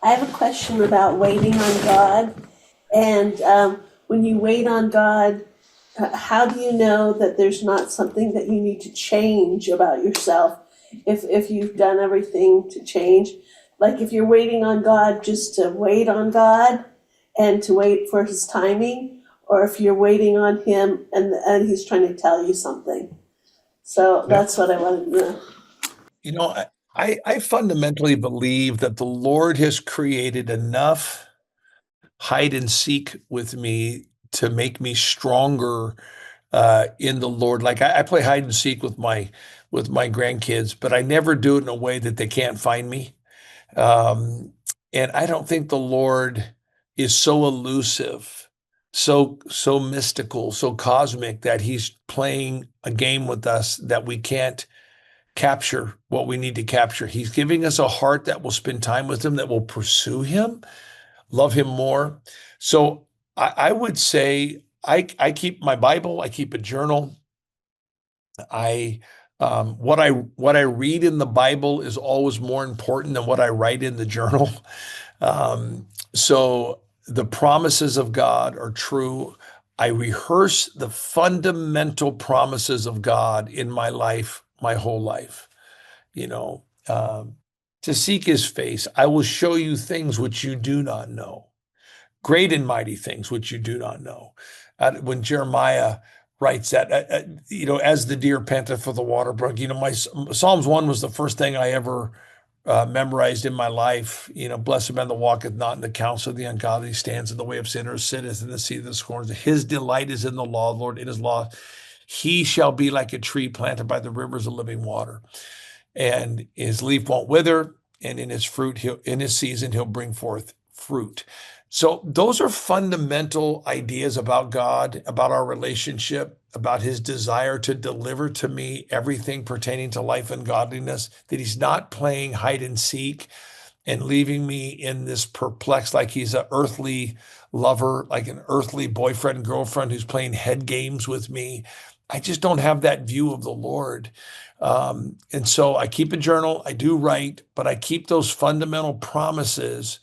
I have a question about waiting on God. And when you wait on God, how do you know that there's not something that you need to change about yourself if you've done everything to change. Like if you're waiting on God just to wait on God and to wait for his timing, or if you're waiting on him and he's trying to tell you something. So that's what I wanted to know. You know, I fundamentally believe that the Lord has created enough hide and seek with me to make me stronger in the Lord. Like I play hide and seek with my grandkids, but I never do it in a way that they can't find me. And I don't think the Lord is so elusive, so mystical, so cosmic that he's playing a game with us that we can't capture what we need to capture. He's giving us a heart that will spend time with him, that will pursue him, love him more. So I would say I keep my Bible, I keep a journal. What I read in the Bible is always more important than what I write in the journal. So the promises of God are true. I rehearse the fundamental promises of God in my life, my whole life. To seek his face, I will show you things which you do not know, great and mighty things which you do not know. When Jeremiah writes that, as the deer panteth for the water brook, my Psalms 1 was the first thing I ever memorized in my life. Blessed man that walketh not in the counsel of the ungodly, stands in the way of sinners, sitteth in the seat of the scorners. His delight is in the law of the Lord, in his law. He shall be like a tree planted by the rivers of living water, and his leaf won't wither, and in his fruit, in his season, he'll bring forth fruit. So those are fundamental ideas about God, about our relationship, about his desire to deliver to me everything pertaining to life and godliness, that he's not playing hide and seek and leaving me in this perplexed, like he's an earthly lover, like an earthly boyfriend, girlfriend who's playing head games with me. I just don't have that view of the Lord. And so I keep a journal, I do write, but I keep those fundamental promises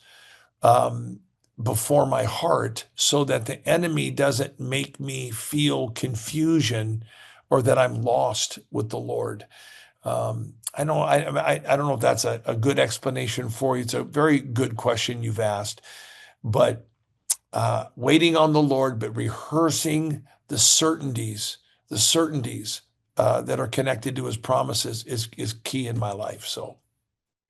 before my heart, so that the enemy doesn't make me feel confusion or that I'm lost with the Lord. I don't know if that's a good explanation for you. It's a very good question you've asked, but waiting on the Lord, but rehearsing the certainties that are connected to his promises is key in my life. So.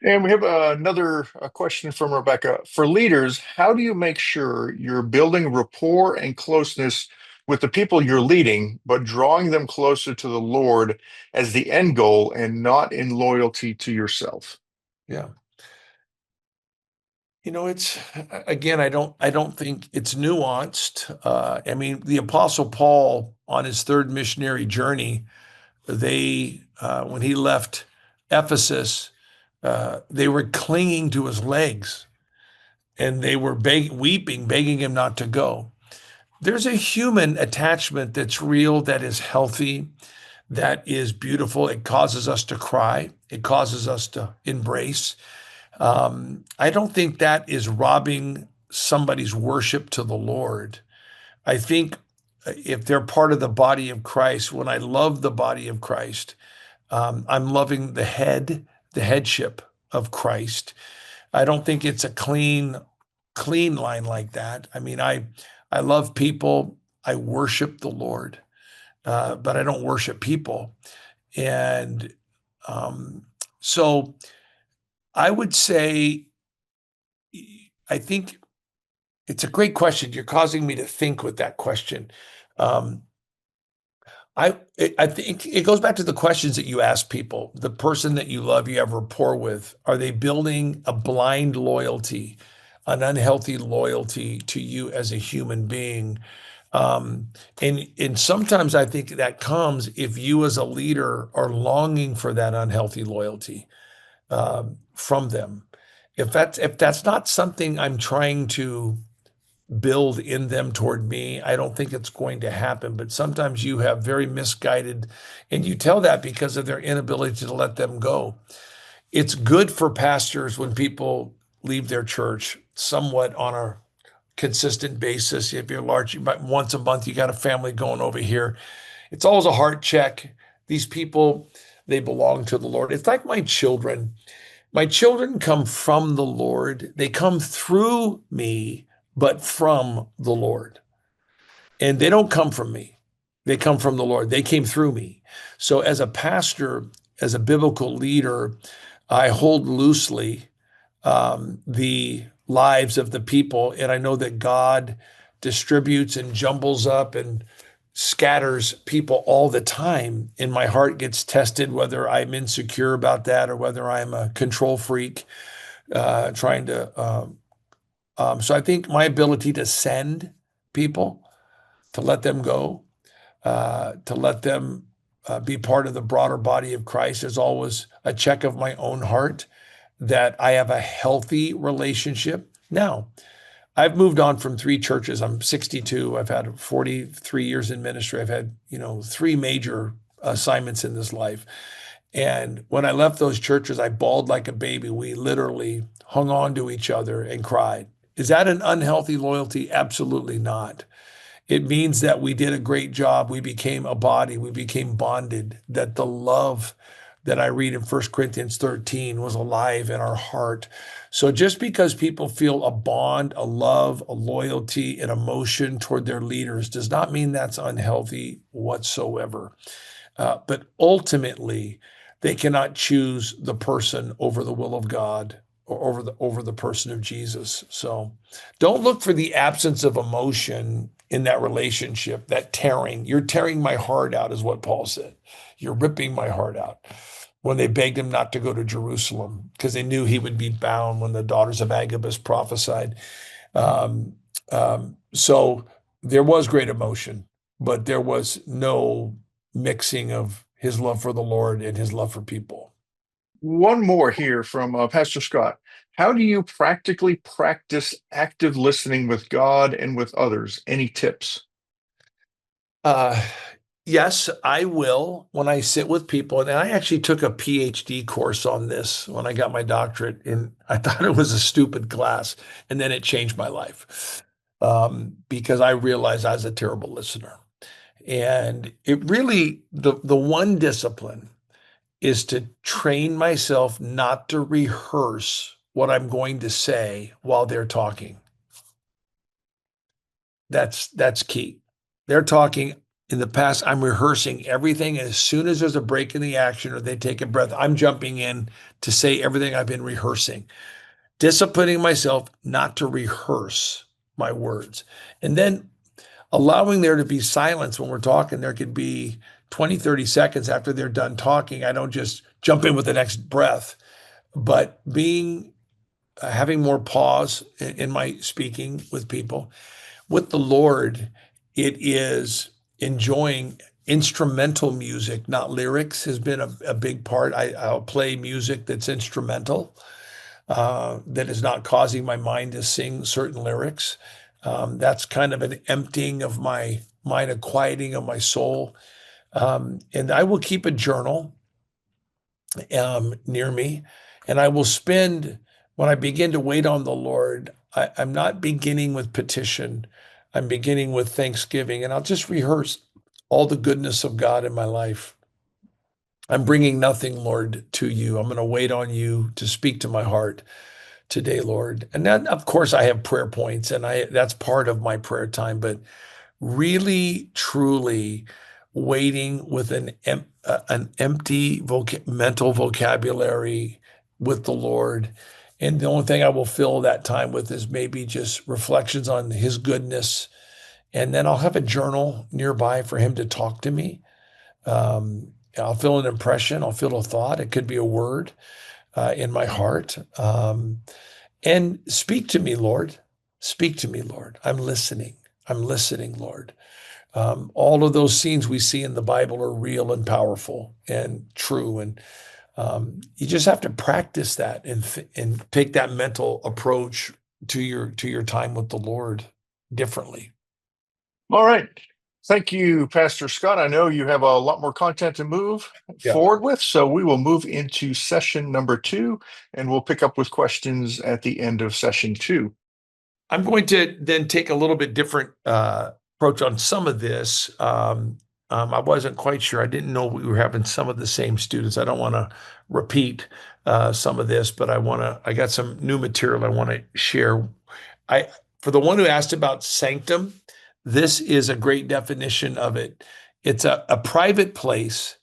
And we have another question from Rebecca. For leaders, how do you make sure you're building rapport and closeness with the people you're leading, but drawing them closer to the Lord as the end goal and not in loyalty to yourself? Yeah. It's, again, I don't think it's nuanced. The Apostle Paul, on his third missionary journey, when he left Ephesus, they were clinging to his legs, and they were weeping, begging him not to go. There's a human attachment that's real, that is healthy, that is beautiful. It causes us to cry. It causes us to embrace. I don't think that is robbing somebody's worship to the Lord. I think if they're part of the body of Christ, when I love the body of Christ, I'm loving the headship of Christ. I don't think it's a clean line like that. I love people. I worship the Lord, but I don't worship people. And so I would say, I think it's a great question. You're causing me to think with that question. I think it goes back to the questions that you ask people. The person that you love, you have rapport with, are they building a blind loyalty, an unhealthy loyalty to you as a human being? And sometimes I think that comes if you as a leader are longing for that unhealthy loyalty from them. If that's not something I'm trying to build in them toward me, I don't think it's going to happen. But sometimes you have very misguided, and you tell that because of their inability to let them go. It's good for pastors when people leave their church somewhat on a consistent basis. If you're large, once a month, you got a family going over here. It's always a heart check. These people, they belong to the Lord. It's like my children. My children come from the Lord. They come through me, but from the Lord. And they don't come from me. They come from the Lord. They came through me. So as a pastor, as a biblical leader, I hold loosely the lives of the people. And I know that God distributes and jumbles up and scatters people all the time. And my heart gets tested whether I'm insecure about that or whether I'm a control freak trying to. So I think my ability to send people, to let them go, to let them be part of the broader body of Christ is always a check of my own heart that I have a healthy relationship. Now, I've moved on from 3 churches. I'm 62. I've had 43 years in ministry. I've had, 3 major assignments in this life. And when I left those churches, I bawled like a baby. We literally hung on to each other and cried. Is that an unhealthy loyalty? Absolutely not. It means that we did a great job. We became a body. We became bonded, that the love that I read in 1 Corinthians 13 was alive in our heart. So just because people feel a bond, a love, a loyalty, an emotion toward their leaders does not mean that's unhealthy whatsoever. But ultimately, they cannot choose the person over the will of God or over the person of Jesus. So don't look for the absence of emotion in that relationship, that tearing. You're tearing my heart out, is what Paul said. You're ripping my heart out. When they begged him not to go to Jerusalem because they knew he would be bound when the daughters of Agabus prophesied. So there was great emotion, but there was no mixing of his love for the Lord and his love for people. One more here from Pastor Scott. How do you practically practice active listening with God and with others? Any tips? Yes, I will when I sit with people. And I actually took a PhD course on this when I got my doctorate, and I thought it was a stupid class. And then it changed my life because I realized I was a terrible listener. And it really, the one discipline is to train myself not to rehearse what I'm going to say while they're talking. That's key. They're talking. In the past, I'm rehearsing everything. As soon as there's a break in the action or they take a breath, I'm jumping in to say everything I've been rehearsing. Disciplining myself not to rehearse my words. And then allowing there to be silence when we're talking. There could be 20, 30 seconds after they're done talking. I don't just jump in with the next breath, but having more pause in my speaking with people. With the Lord, it is enjoying instrumental music, not lyrics, has been a big part. I'll play music that's instrumental, that is not causing my mind to sing certain lyrics. That's kind of an emptying of my mind, a quieting of my soul. And I will keep a journal near me, and I will spend, when I begin to wait on the Lord, I'm not beginning with petition. I'm beginning with thanksgiving, and I'll just rehearse all the goodness of God in my life. I'm bringing nothing, Lord, to you. I'm going to wait on you to speak to my heart today, Lord. And then, of course, I have prayer points, and that's part of my prayer time, but really, truly waiting with an empty mental vocabulary with the Lord. And the only thing I will fill that time with is maybe just reflections on his goodness. And then I'll have a journal nearby for him to talk to me. I'll feel an impression. I'll feel a thought. It could be a word in my heart. And speak to me, Lord. Speak to me, Lord. I'm listening. I'm listening, Lord. All of those scenes we see in the Bible are real and powerful and true. And you just have to practice that and take that mental approach to your time with the Lord differently. All right. Thank you, Pastor Scott. I know you have a lot more content to move forward with, so we will move into session number 2, and we'll pick up with questions at the end of session 2. I'm going to then take a little bit different approach on some of this. I wasn't quite sure. I didn't know we were having some of the same students. I don't want to repeat some of this, but I got some new material I want to share. For the one who asked about sanctum, this is a great definition of it. It's a private place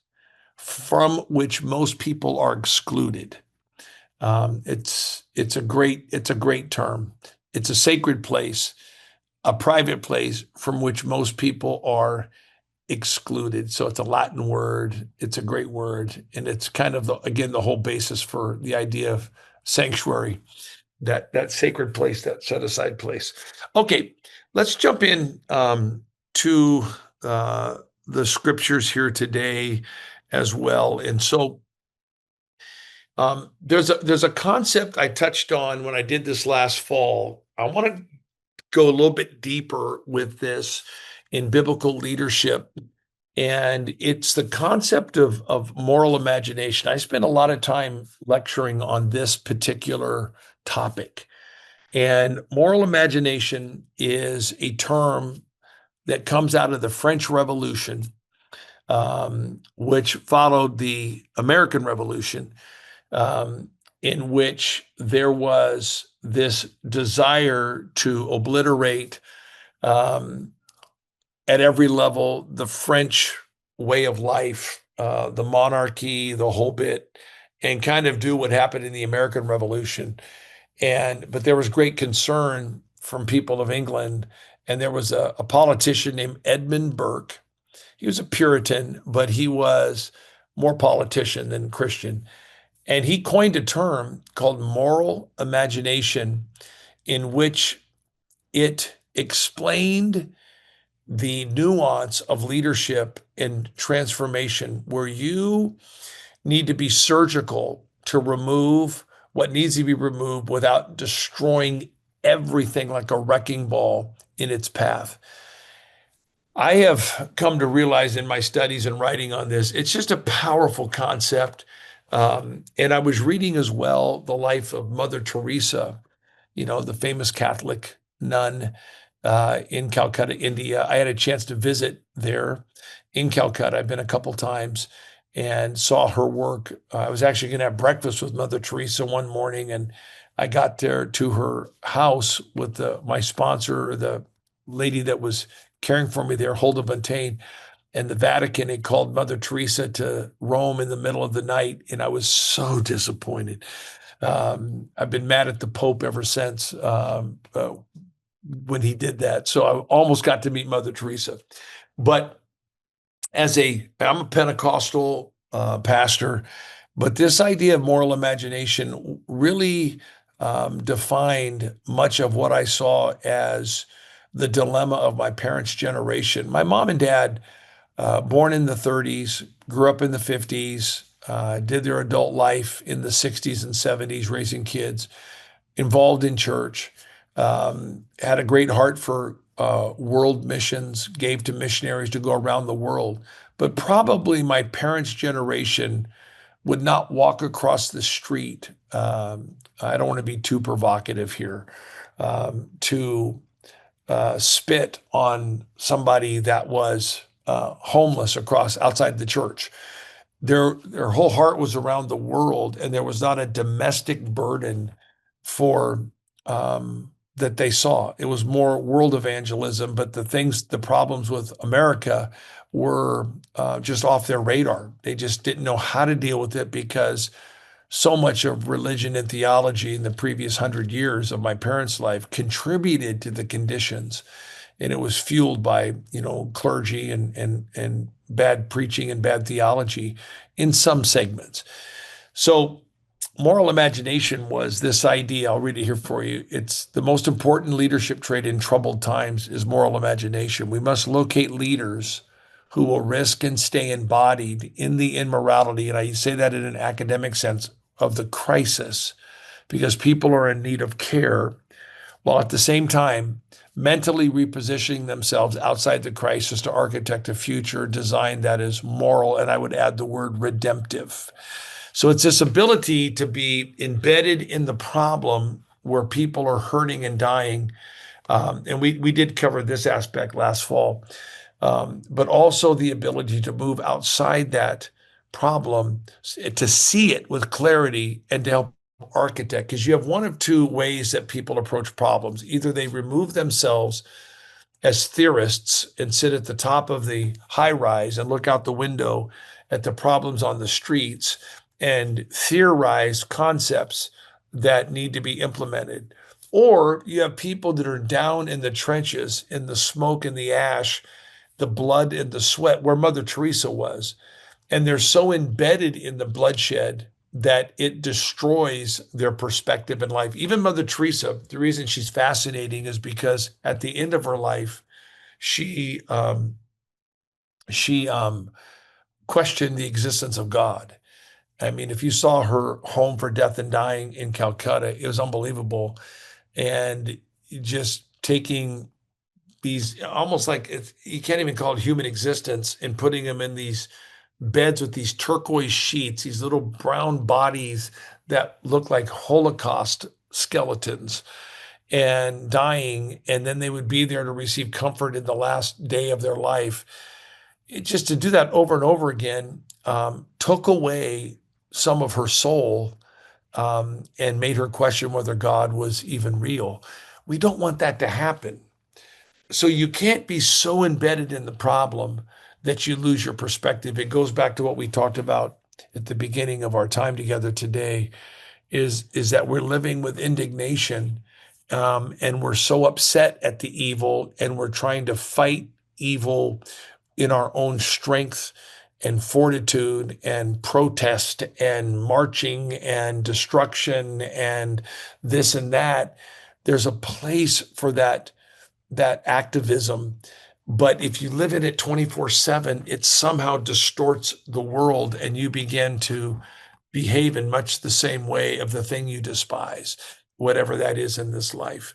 from which most people are excluded. It's a great term. It's a sacred place, a private place from which most people are excluded. So it's a Latin word. It's a great word, and it's kind of the whole basis for the idea of sanctuary, that sacred place, that set aside place. Okay, let's jump in to the scriptures here today as well. And so there's a concept I touched on when I did this last fall. I want to go a little bit deeper with this in biblical leadership. And it's the concept of moral imagination. I spent a lot of time lecturing on this particular topic. And moral imagination is a term that comes out of the French Revolution, which followed the American Revolution, in which there was this desire to obliterate at every level the French way of life, the monarchy, the whole bit, and kind of do what happened in the American Revolution. But there was great concern from people of England, and there was a politician named Edmund Burke. He was a Puritan, but he was more politician than Christian. And he coined a term called moral imagination, in which it explained the nuance of leadership and transformation, where you need to be surgical to remove what needs to be removed without destroying everything like a wrecking ball in its path. I have come to realize in my studies and writing on this, it's just a powerful concept. And I was reading as well the life of Mother Teresa, the famous Catholic nun in Calcutta, India. I had a chance to visit there in Calcutta. I've been a couple times and saw her work. I was actually going to have breakfast with Mother Teresa one morning, and I got there to her house with my sponsor, the lady that was caring for me there, Hulda Buntain, and the Vatican had called Mother Teresa to Rome in the middle of the night, and I was so disappointed. I've been mad at the Pope ever since when he did that. So I almost got to meet Mother Teresa. But I'm a Pentecostal pastor, but this idea of moral imagination really defined much of what I saw as the dilemma of my parents' generation. My mom and dad, born in the 30s, grew up in the 50s, did their adult life in the 60s and 70s, raising kids, involved in church, had a great heart for world missions, gave to missionaries to go around the world. But probably my parents' generation would not walk across the street. I don't want to be too provocative here, to spit on somebody that was homeless outside the church. Their whole heart was around the world, and there was not a domestic burden for that they saw. It was more world evangelism, but the problems with America were just off their radar. They just didn't know how to deal with it, because so much of religion and theology in the previous 100 years of my parents' life contributed to the conditions. And it was fueled by, clergy and bad preaching and bad theology in some segments. So moral imagination was this idea. I'll read it here for you. It's the most important leadership trait in troubled times is moral imagination. We must locate leaders who will risk and stay embodied in the immorality, and I say that in an academic sense, of the crisis, because people are in need of care, while at the same time mentally repositioning themselves outside the crisis to architect a future design that is moral, and I would add the word redemptive. So it's this ability to be embedded in the problem where people are hurting and dying. And we did cover this aspect last fall. but also the ability to move outside that problem, to see it with clarity and to help architect. Because you have one of two ways that people approach problems. Either they remove themselves as theorists and sit at the top of the high rise and look out the window at the problems on the streets and theorize concepts that need to be implemented. Or you have people that are down in the trenches, in the smoke and the ash, the blood and the sweat, where Mother Teresa was. And they're so embedded in the bloodshed that it destroys their perspective in life. Even Mother Teresa, the reason she's fascinating is because at the end of her life, she questioned the existence of God. I mean, if you saw her home for death and dying in Calcutta, it was unbelievable. And just taking these, almost like you can't even call it human existence, and putting them in these beds with these turquoise sheets, these little brown bodies that look like Holocaust skeletons, and dying, and then they would be there to receive comfort in the last day of their life. Just to do that over and over again took away some of her soul, and made her question whether God was even real. We don't want that to happen. So you can't be so embedded in the problem that you lose your perspective. It goes back to what we talked about at the beginning of our time together today, is that we're living with indignation, and we're so upset at the evil, and we're trying to fight evil in our own strength and fortitude and protest and marching and destruction and this and that. There's a place for that activism. But if you live in it 24/7, it somehow distorts the world, and you begin to behave in much the same way of the thing you despise, whatever that is in this life.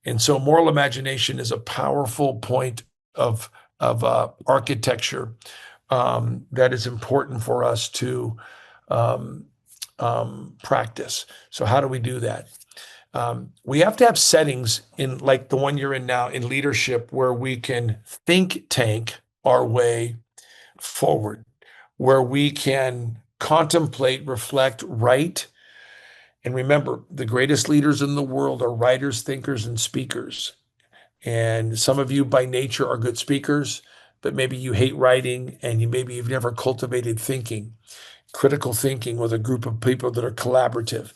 And so moral imagination is a powerful point of architecture that is important for us to practice. So how do we do that? We have to have settings in, like the one you're in now, in leadership, where we can think tank our way forward, where we can contemplate, reflect, write. And remember, the greatest leaders in the world are writers, thinkers, and speakers. And some of you by nature are good speakers, but maybe you hate writing, and you've never cultivated thinking, critical thinking with a group of people that are collaborative.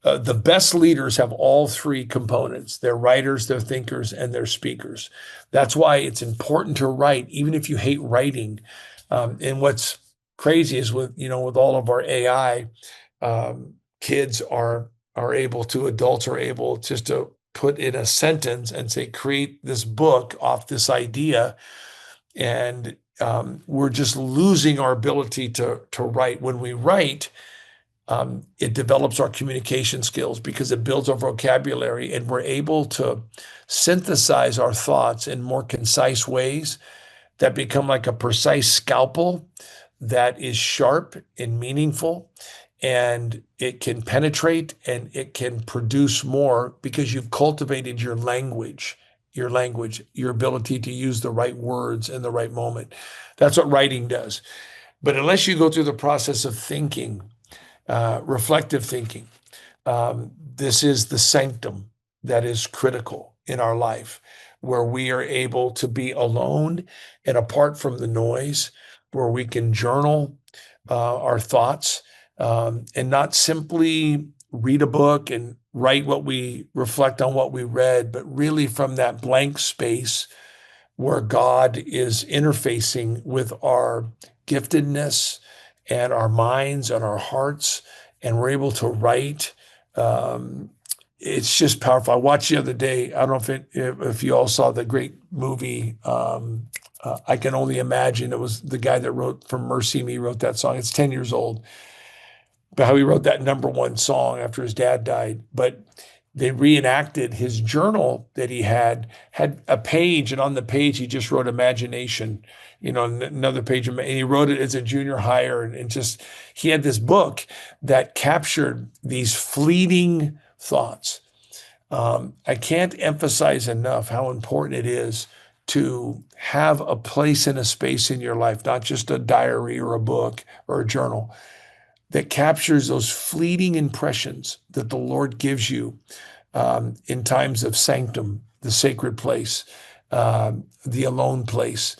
The best leaders have all three components. They're writers, they're thinkers, and they're speakers. That's why it's important to write, even if you hate writing. And what's crazy is with all of our AI, adults are able just to put in a sentence and say, create this book off this idea. And we're just losing our ability to write. When we write, it develops our communication skills because it builds our vocabulary, and we're able to synthesize our thoughts in more concise ways that become like a precise scalpel that is sharp and meaningful, and it can penetrate and it can produce more because you've cultivated your language, your ability to use the right words in the right moment. That's what writing does. But unless you go through the process of thinking, reflective thinking, this is the sanctum that is critical in our life, where we are able to be alone and apart from the noise, where we can journal our thoughts, and not simply read a book and write what we reflect on what we read, but really from that blank space where God is interfacing with our giftedness and our minds and our hearts, and we're able to write. It's just powerful. I watched the other day, I don't know if you all saw the great movie, I Can Only Imagine. It was the guy that wrote from Mercy Me wrote that song. It's 10 years old. But how he wrote that #1 song after his dad died. But they reenacted his journal that he had a page, and on the page he just wrote imagination, another page, and he wrote it as a junior higher, and just, he had this book that captured these fleeting thoughts. I can't emphasize enough how important it is to have a place and a space in your life, not just a diary or a book or a journal, that captures those fleeting impressions that the Lord gives you in times of sanctum, the sacred place, the alone place.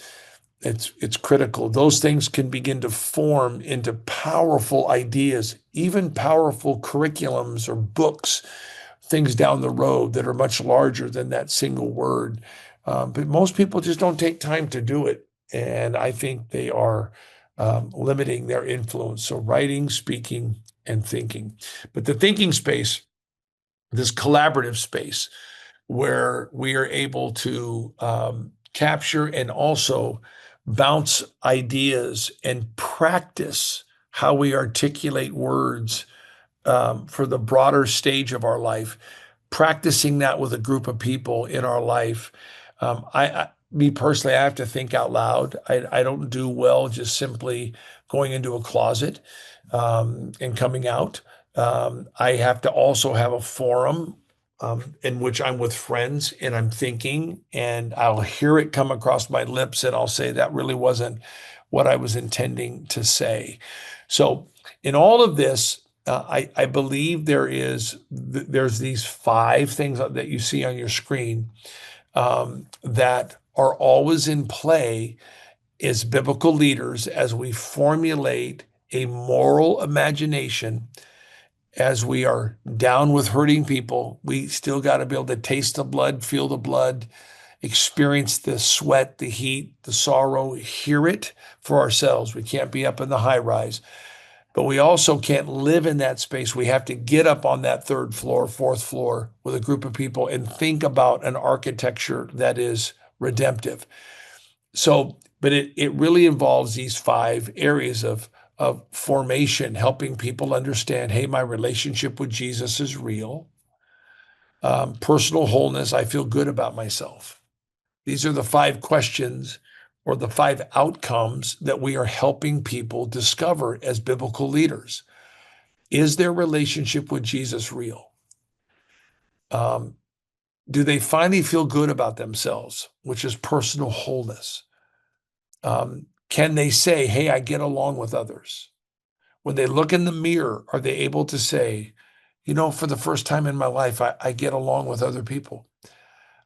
It's critical. Those things can begin to form into powerful ideas, even powerful curriculums or books, things down the road that are much larger than that single word. But most people just don't take time to do it. And I think they are limiting their influence. So writing, speaking, and thinking. But the thinking space, this collaborative space where we are able to capture and also bounce ideas and practice how we articulate words for the broader stage of our life, practicing that with a group of people in our life. Me personally, I have to think out loud. I don't do well just simply going into a closet and coming out. I have to also have a forum in which I'm with friends and I'm thinking, and I'll hear it come across my lips, and I'll say that really wasn't what I was intending to say. So in all of this, I believe there's these 5 things that you see on your screen that are always in play as biblical leaders as we formulate a moral imagination. As we are down with hurting people, we still got to be able to taste the blood, feel the blood, experience the sweat, the heat, the sorrow, hear it for ourselves. We can't be up in the high rise, but we also can't live in that space. We have to get up on that 3rd floor, 4th floor with a group of people and think about an architecture that is redemptive. So, but it really involves these 5 areas of formation, helping people understand, hey, my relationship with Jesus is real. Personal wholeness, I feel good about myself. These are the 5 questions or the 5 outcomes that we are helping people discover as biblical leaders. Is their relationship with Jesus real? Do they finally feel good about themselves, which is personal wholeness? Can they say, hey, I get along with others? When they look in the mirror, are they able to say, for the first time in my life, I get along with other people?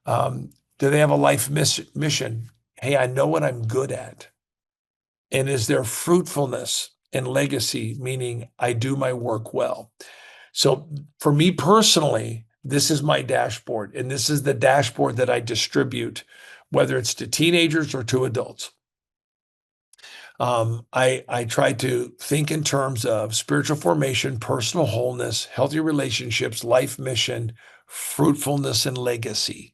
Do they have a life mission? Hey, I know what I'm good at. And is there fruitfulness and legacy, meaning I do my work well? So for me personally, this is my dashboard, and this is the dashboard that I distribute, whether it's to teenagers or to adults. I try to think in terms of spiritual formation, personal wholeness, healthy relationships, life mission, fruitfulness, and legacy.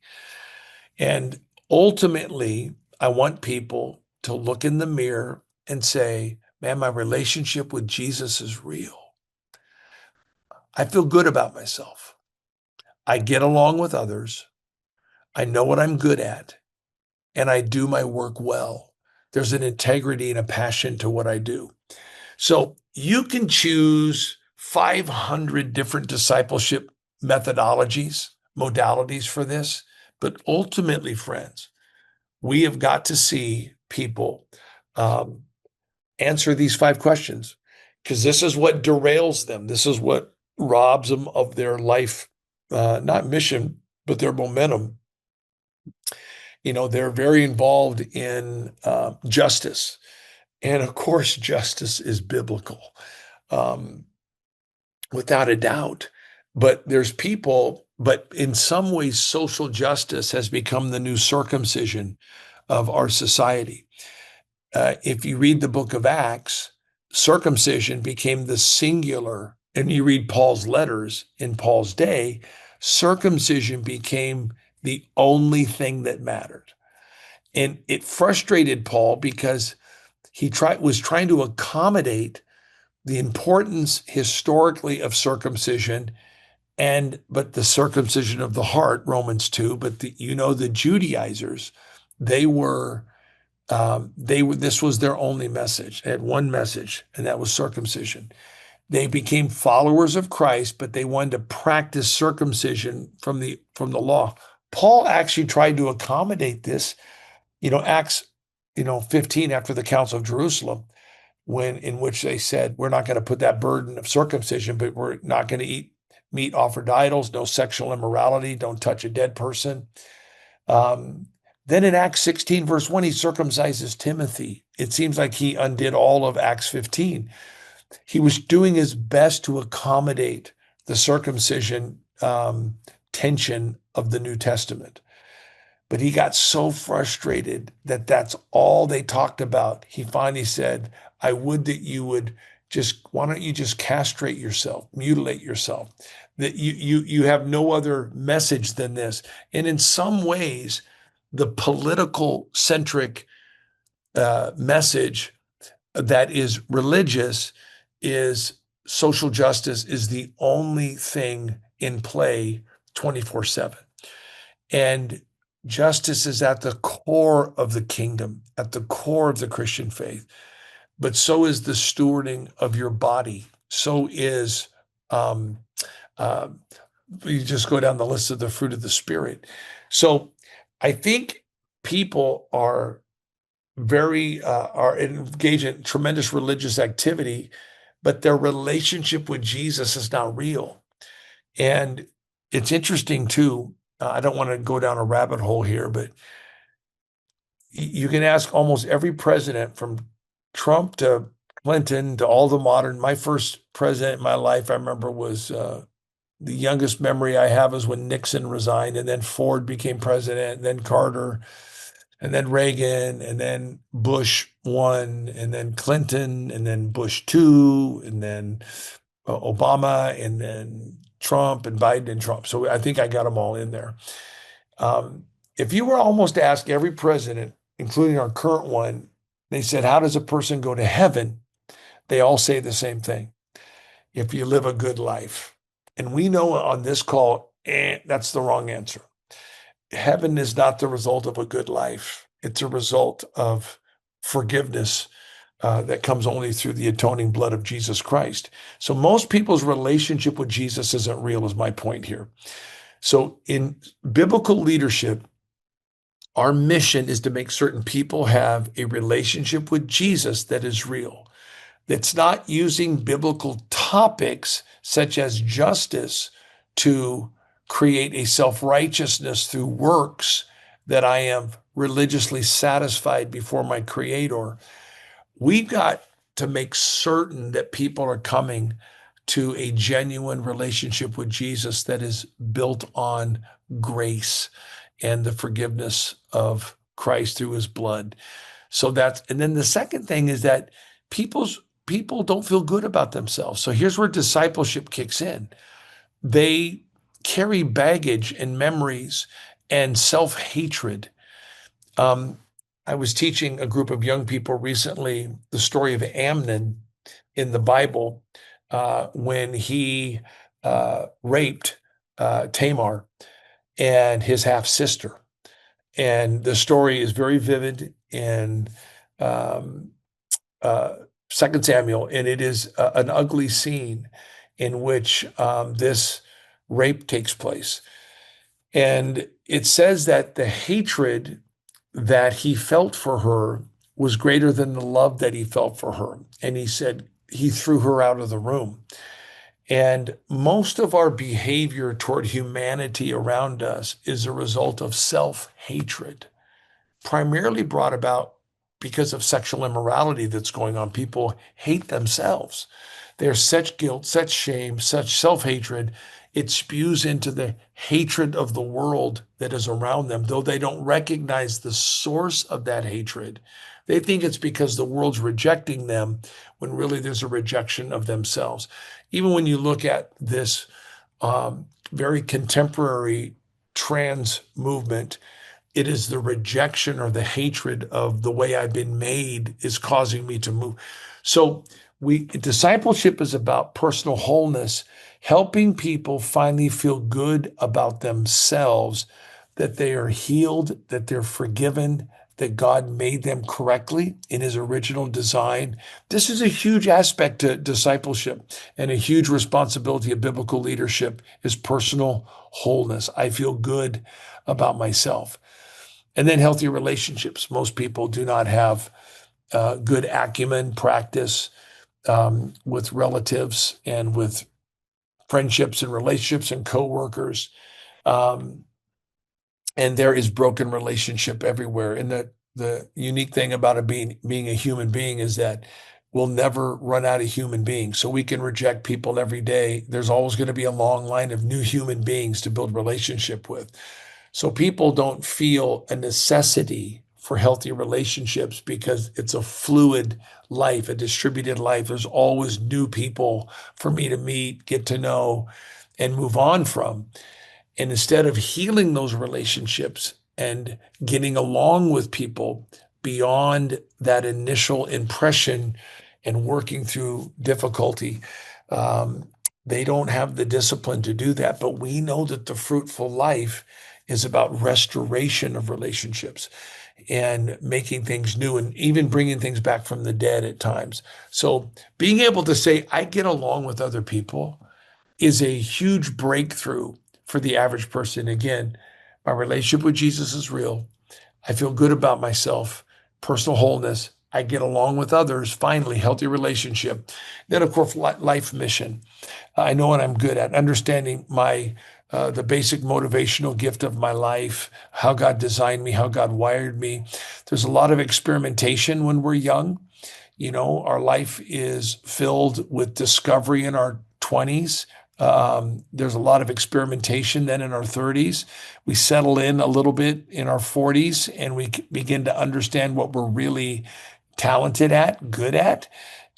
And ultimately, I want people to look in the mirror and say, man, my relationship with Jesus is real. I feel good about myself. I get along with others. I know what I'm good at, and I do my work well. There's an integrity and a passion to what I do. So you can choose 500 different discipleship methodologies, modalities for this. But ultimately, friends, we have got to see people answer these 5 questions, because this is what derails them. This is what robs them of their life, not mission, but their momentum. They're very involved in justice. And of course, justice is biblical, without a doubt. But there's people, but in some ways, social justice has become the new circumcision of our society. If you read the book of Acts, circumcision became the singular. And you read Paul's letters in Paul's day, circumcision became the only thing that mattered. And it frustrated Paul because he was trying to accommodate the importance historically of circumcision, but the circumcision of the heart, Romans 2, but the Judaizers, this was their only message. They had one message, and that was circumcision. They became followers of Christ, but they wanted to practice circumcision from the law. Paul actually tried to accommodate this Acts, 15 after the Council of Jerusalem, in which they said, we're not going to put that burden of circumcision, but we're not going to eat meat offered to idols, no sexual immorality, don't touch a dead person. Then in Acts 16, verse 1, he circumcises Timothy. It seems like he undid all of Acts 15. He was doing his best to accommodate the circumcision tension of the New Testament. But he got so frustrated that that's all they talked about. He finally said, I would that you would why don't you just castrate yourself, mutilate yourself? That you have no other message than this. And in some ways, the political centric message that is religious is social justice is the only thing in play 24/7. And justice is at the core of the kingdom, at the core of the Christian faith. But so is the stewarding of your body. So is, you just go down the list of the fruit of the Spirit. So I think people are engaged in tremendous religious activity, but their relationship with Jesus is not real. And it's interesting too. I don't want to go down a rabbit hole here, but you can ask almost every president from Trump to Clinton to all the modern. My first president in my life, I remember, was the youngest memory I have is when Nixon resigned, and then Ford became president, and then Carter, and then Reagan, and then Bush 1, and then Clinton, and then Bush 2, and then Obama, and then Trump, and Biden, and Trump. So I think I got them all in there. If you were almost to ask every president, including our current one, they said, how does a person go to heaven? They all say the same thing. If you live a good life. And we know on this call, that's the wrong answer. Heaven is not the result of a good life. It's a result of forgiveness that comes only through the atoning blood of Jesus Christ. So most people's relationship with Jesus isn't real, is my point here. So in biblical leadership, our mission is to make certain people have a relationship with Jesus that is real. That's not using biblical topics such as justice to create a self-righteousness through works that I am religiously satisfied before my Creator. We've got to make certain that people are coming to a genuine relationship with Jesus that is built on grace and the forgiveness of Christ through his blood. And then the second thing is that people don't feel good about themselves. So here's where discipleship kicks in. They carry baggage and memories and self-hatred. I was teaching a group of young people recently the story of Amnon in the Bible when he raped Tamar and his half-sister. And the story is very vivid in 2 Samuel, and it is an ugly scene in which this rape takes place. And it says that the hatred that he felt for her was greater than the love that he felt for her. And he said he threw her out of the room. And most of our behavior toward humanity around us is a result of self-hatred, primarily brought about because of sexual immorality that's going on. People hate themselves. There's such guilt, such shame, such self-hatred. It spews into the hatred of the world that is around them, though they don't recognize the source of that hatred. They think it's because the world's rejecting them, when really there's a rejection of themselves. Even when you look at this very contemporary trans movement, it is the rejection or the hatred of the way I've been made is causing me to move. So discipleship is about personal wholeness, helping people finally feel good about themselves, that they are healed, that they're forgiven, that God made them correctly in his original design. This is a huge aspect to discipleship, and a huge responsibility of biblical leadership is personal wholeness. I feel good about myself. And then healthy relationships. Most people do not have good acumen, practice with relatives and with friendships and relationships and coworkers. And there is broken relationship everywhere. And the unique thing about being a human being is that we'll never run out of human beings. So we can reject people every day. There's always going to be a long line of new human beings to build relationship with. So people don't feel a necessity for healthy relationships because it's a fluid life, a distributed life. There's always new people for me to meet, get to know, and move on from. And instead of healing those relationships and getting along with people beyond that initial impression and working through difficulty, they don't have the discipline to do that. But we know that the fruitful life is about restoration of relationships and making things new and even bringing things back from the dead at times. So being able to say, I get along with other people is a huge breakthrough for the average person. Again, my relationship with Jesus is real. I feel good about myself, personal wholeness. I get along with others, finally, healthy relationship. Then, of course, life mission. I know what I'm good at, understanding the basic motivational gift of my life, how God designed me, how God wired me. There's a lot of experimentation when we're young. You know, our life is filled with discovery in our 20s. There's a lot of experimentation then in our 30s. We settle in a little bit in our 40s, and we begin to understand what we're really talented at, good at.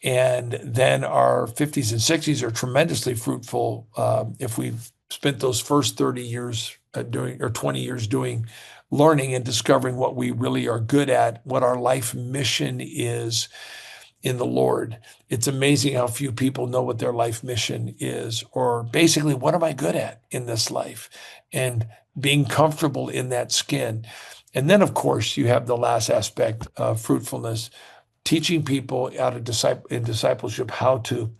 And then our 50s and 60s are tremendously fruitful if we've spent those first 30 years doing, or 20 years doing learning and discovering what we really are good at, what our life mission is in the Lord. It's amazing how few people know what their life mission is, or basically, what am I good at in this life? And being comfortable in that skin. And then, of course, you have the last aspect of fruitfulness, teaching people in discipleship how to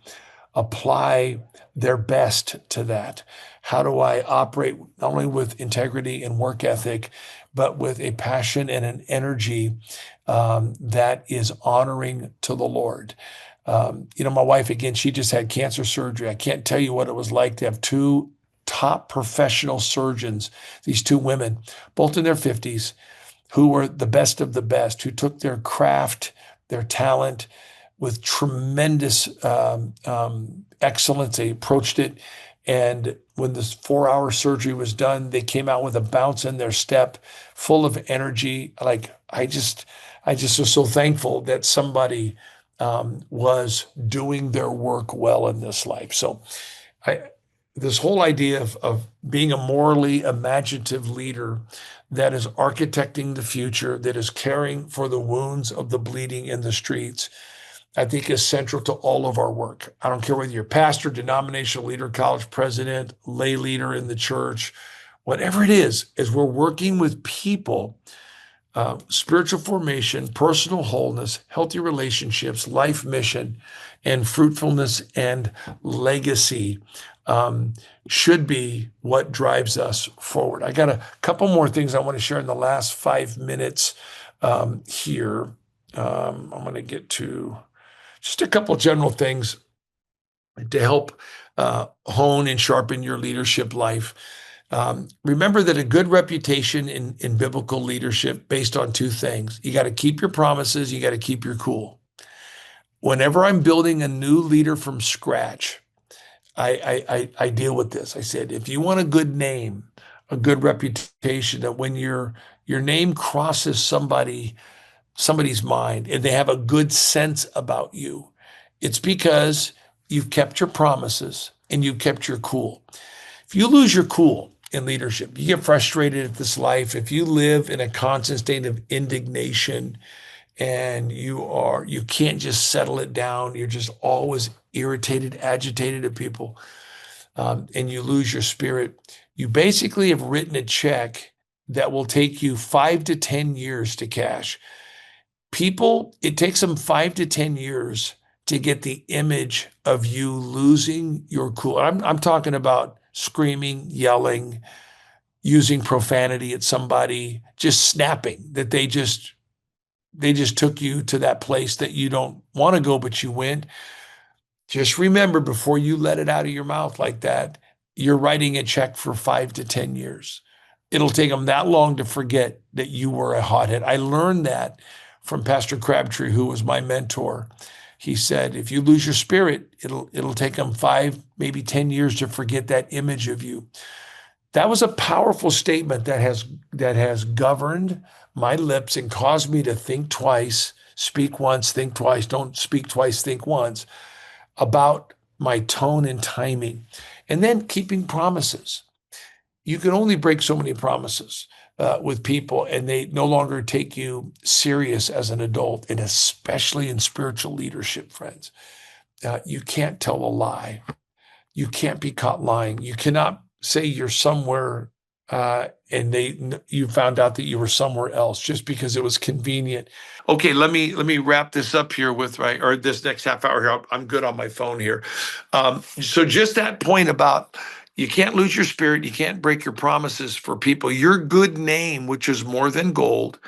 apply their best to that. How do I operate not only with integrity and work ethic, but with a passion and an energy that is honoring to the Lord? My wife, again, she just had cancer surgery. I can't tell you what it was like to have two top professional surgeons, these two women, both in their 50s, who were the best of the best, who took their craft, their talent with tremendous excellence. They approached it. And when this 4-hour surgery was done, they came out with a bounce in their step, full of energy. Like, I just was so thankful that somebody was doing their work well in this life. So this whole idea of being a morally imaginative leader that is architecting the future, that is caring for the wounds of the bleeding in the streets, I think is central to all of our work. I don't care whether you're pastor, denominational leader, college president, lay leader in the church, whatever it is we're working with people, spiritual formation, personal wholeness, healthy relationships, life mission, and fruitfulness and legacy should be what drives us forward. I got a couple more things I want to share in the last 5 minutes here. I'm going to get to just a couple general things to help hone and sharpen your leadership life. Remember that a good reputation in biblical leadership based on two things. You got to keep your promises. You got to keep your cool. Whenever I'm building a new leader from scratch, I deal with this. I said, if you want a good name, a good reputation, that when your name crosses somebody's mind and they have a good sense about you, it's because you've kept your promises and you've kept your cool. If you lose your cool in leadership, you get frustrated at this life, if you live in a constant state of indignation and you can't just settle it down, you're just always irritated, agitated at people, and you lose your spirit, you basically have written a check that will take you 5 to 10 years to cash. People, it takes them 5 to 10 years to get the image of you losing your cool. I'm talking about screaming, yelling, using profanity at somebody, just snapping, that they just took you to that place that you don't want to go, but you went. Just remember, before you let it out of your mouth like that, you're writing a check for 5 to 10 years. It'll take them that long to forget that you were a hothead. I learned that from Pastor Crabtree, who was my mentor. He said, if you lose your spirit, it'll take them 5, maybe 10 years to forget that image of you. That was a powerful statement that has governed my lips and caused me to think twice, speak once, think twice, don't speak twice, think once, about my tone and timing. And then keeping promises. You can only break so many promises with people, and they no longer take you serious as an adult, and especially in spiritual leadership, friends. You can't tell a lie. You can't be caught lying. You cannot say you're somewhere and you found out that you were somewhere else just because it was convenient. Okay, let me wrap this up here with this next half hour here. I'm good on my phone here. So just that point about you can't lose your spirit, you can't break your promises for people. Your good name, which is more than gold,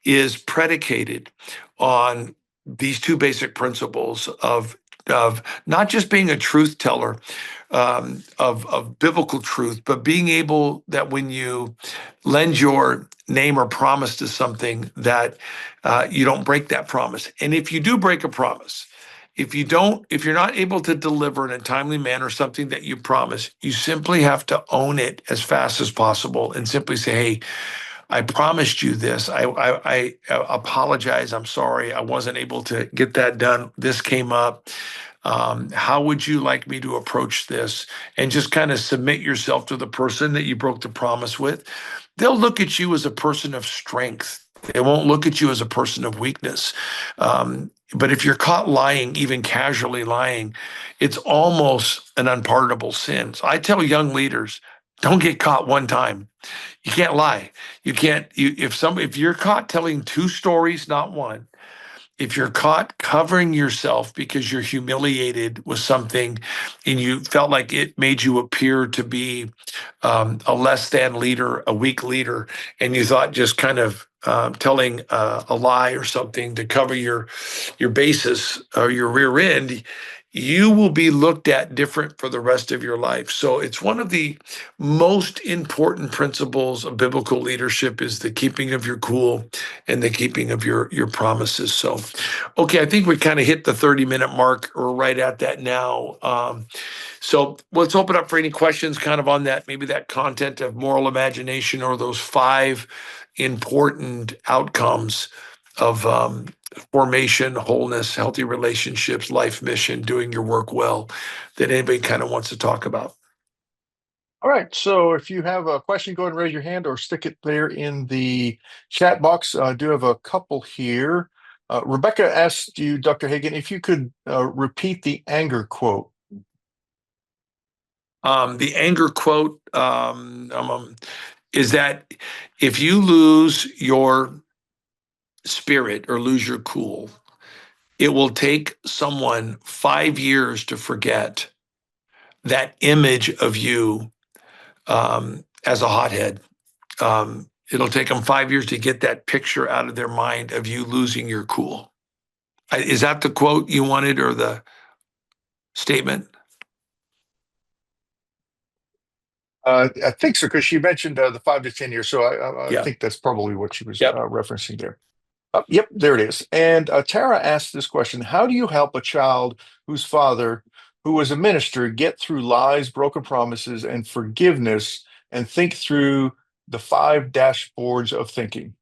is predicated on these two basic principles of not just being a truth teller of biblical truth, but being able that when you lend your name or promise to something, that you don't break that promise. And if you do break a promise, if you're not able to deliver in a timely manner something that you promise, you simply have to own it as fast as possible and simply say, hey, I promised you this. I apologize. I'm sorry. I wasn't able to get that done. This came up. How would you like me to approach this? And just kind of submit yourself to the person that you broke the promise with. They'll look at you as a person of strength. They won't look at you as a person of weakness. But if you're caught lying, even casually lying, it's almost an unpardonable sin. So I tell young leaders, don't get caught one time. You can't lie. You can't. If you're caught telling 2 stories, not one. If you're caught covering yourself because you're humiliated with something and you felt like it made you appear to be a less than leader, a weak leader, and you thought just kind of telling a lie or something to cover your basis or your rear end, you will be looked at different for the rest of your life. So it's one of the most important principles of biblical leadership is the keeping of your cool and the keeping of your promises. So, okay, I think we kind of hit the 30-minute mark. We're right at that now. So let's open up for any questions kind of on that, maybe that content of moral imagination or those 5 important outcomes of formation, wholeness, healthy relationships, life mission, doing your work well, that anybody kind of wants to talk about. All right. So if you have a question, go ahead and raise your hand or stick it there in the chat box. I do have a couple here. Rebecca asked you, Dr. Hagin, if you could repeat the anger quote. The anger quote is that if you lose your spirit or lose your cool, it will take someone 5 years to forget that image of you as a hothead. It'll take them 5 years to get that picture out of their mind of you losing your cool. Is that the quote you wanted or the statement? I think so, because she mentioned the 5 to 10 years. So I Yeah. think that's probably what she was Yep. referencing there. Yep, there it is. And Tara asked this question: how do you help a child whose father, who was a minister, get through lies, broken promises, and forgiveness, and think through the 5 dashboards of thinking?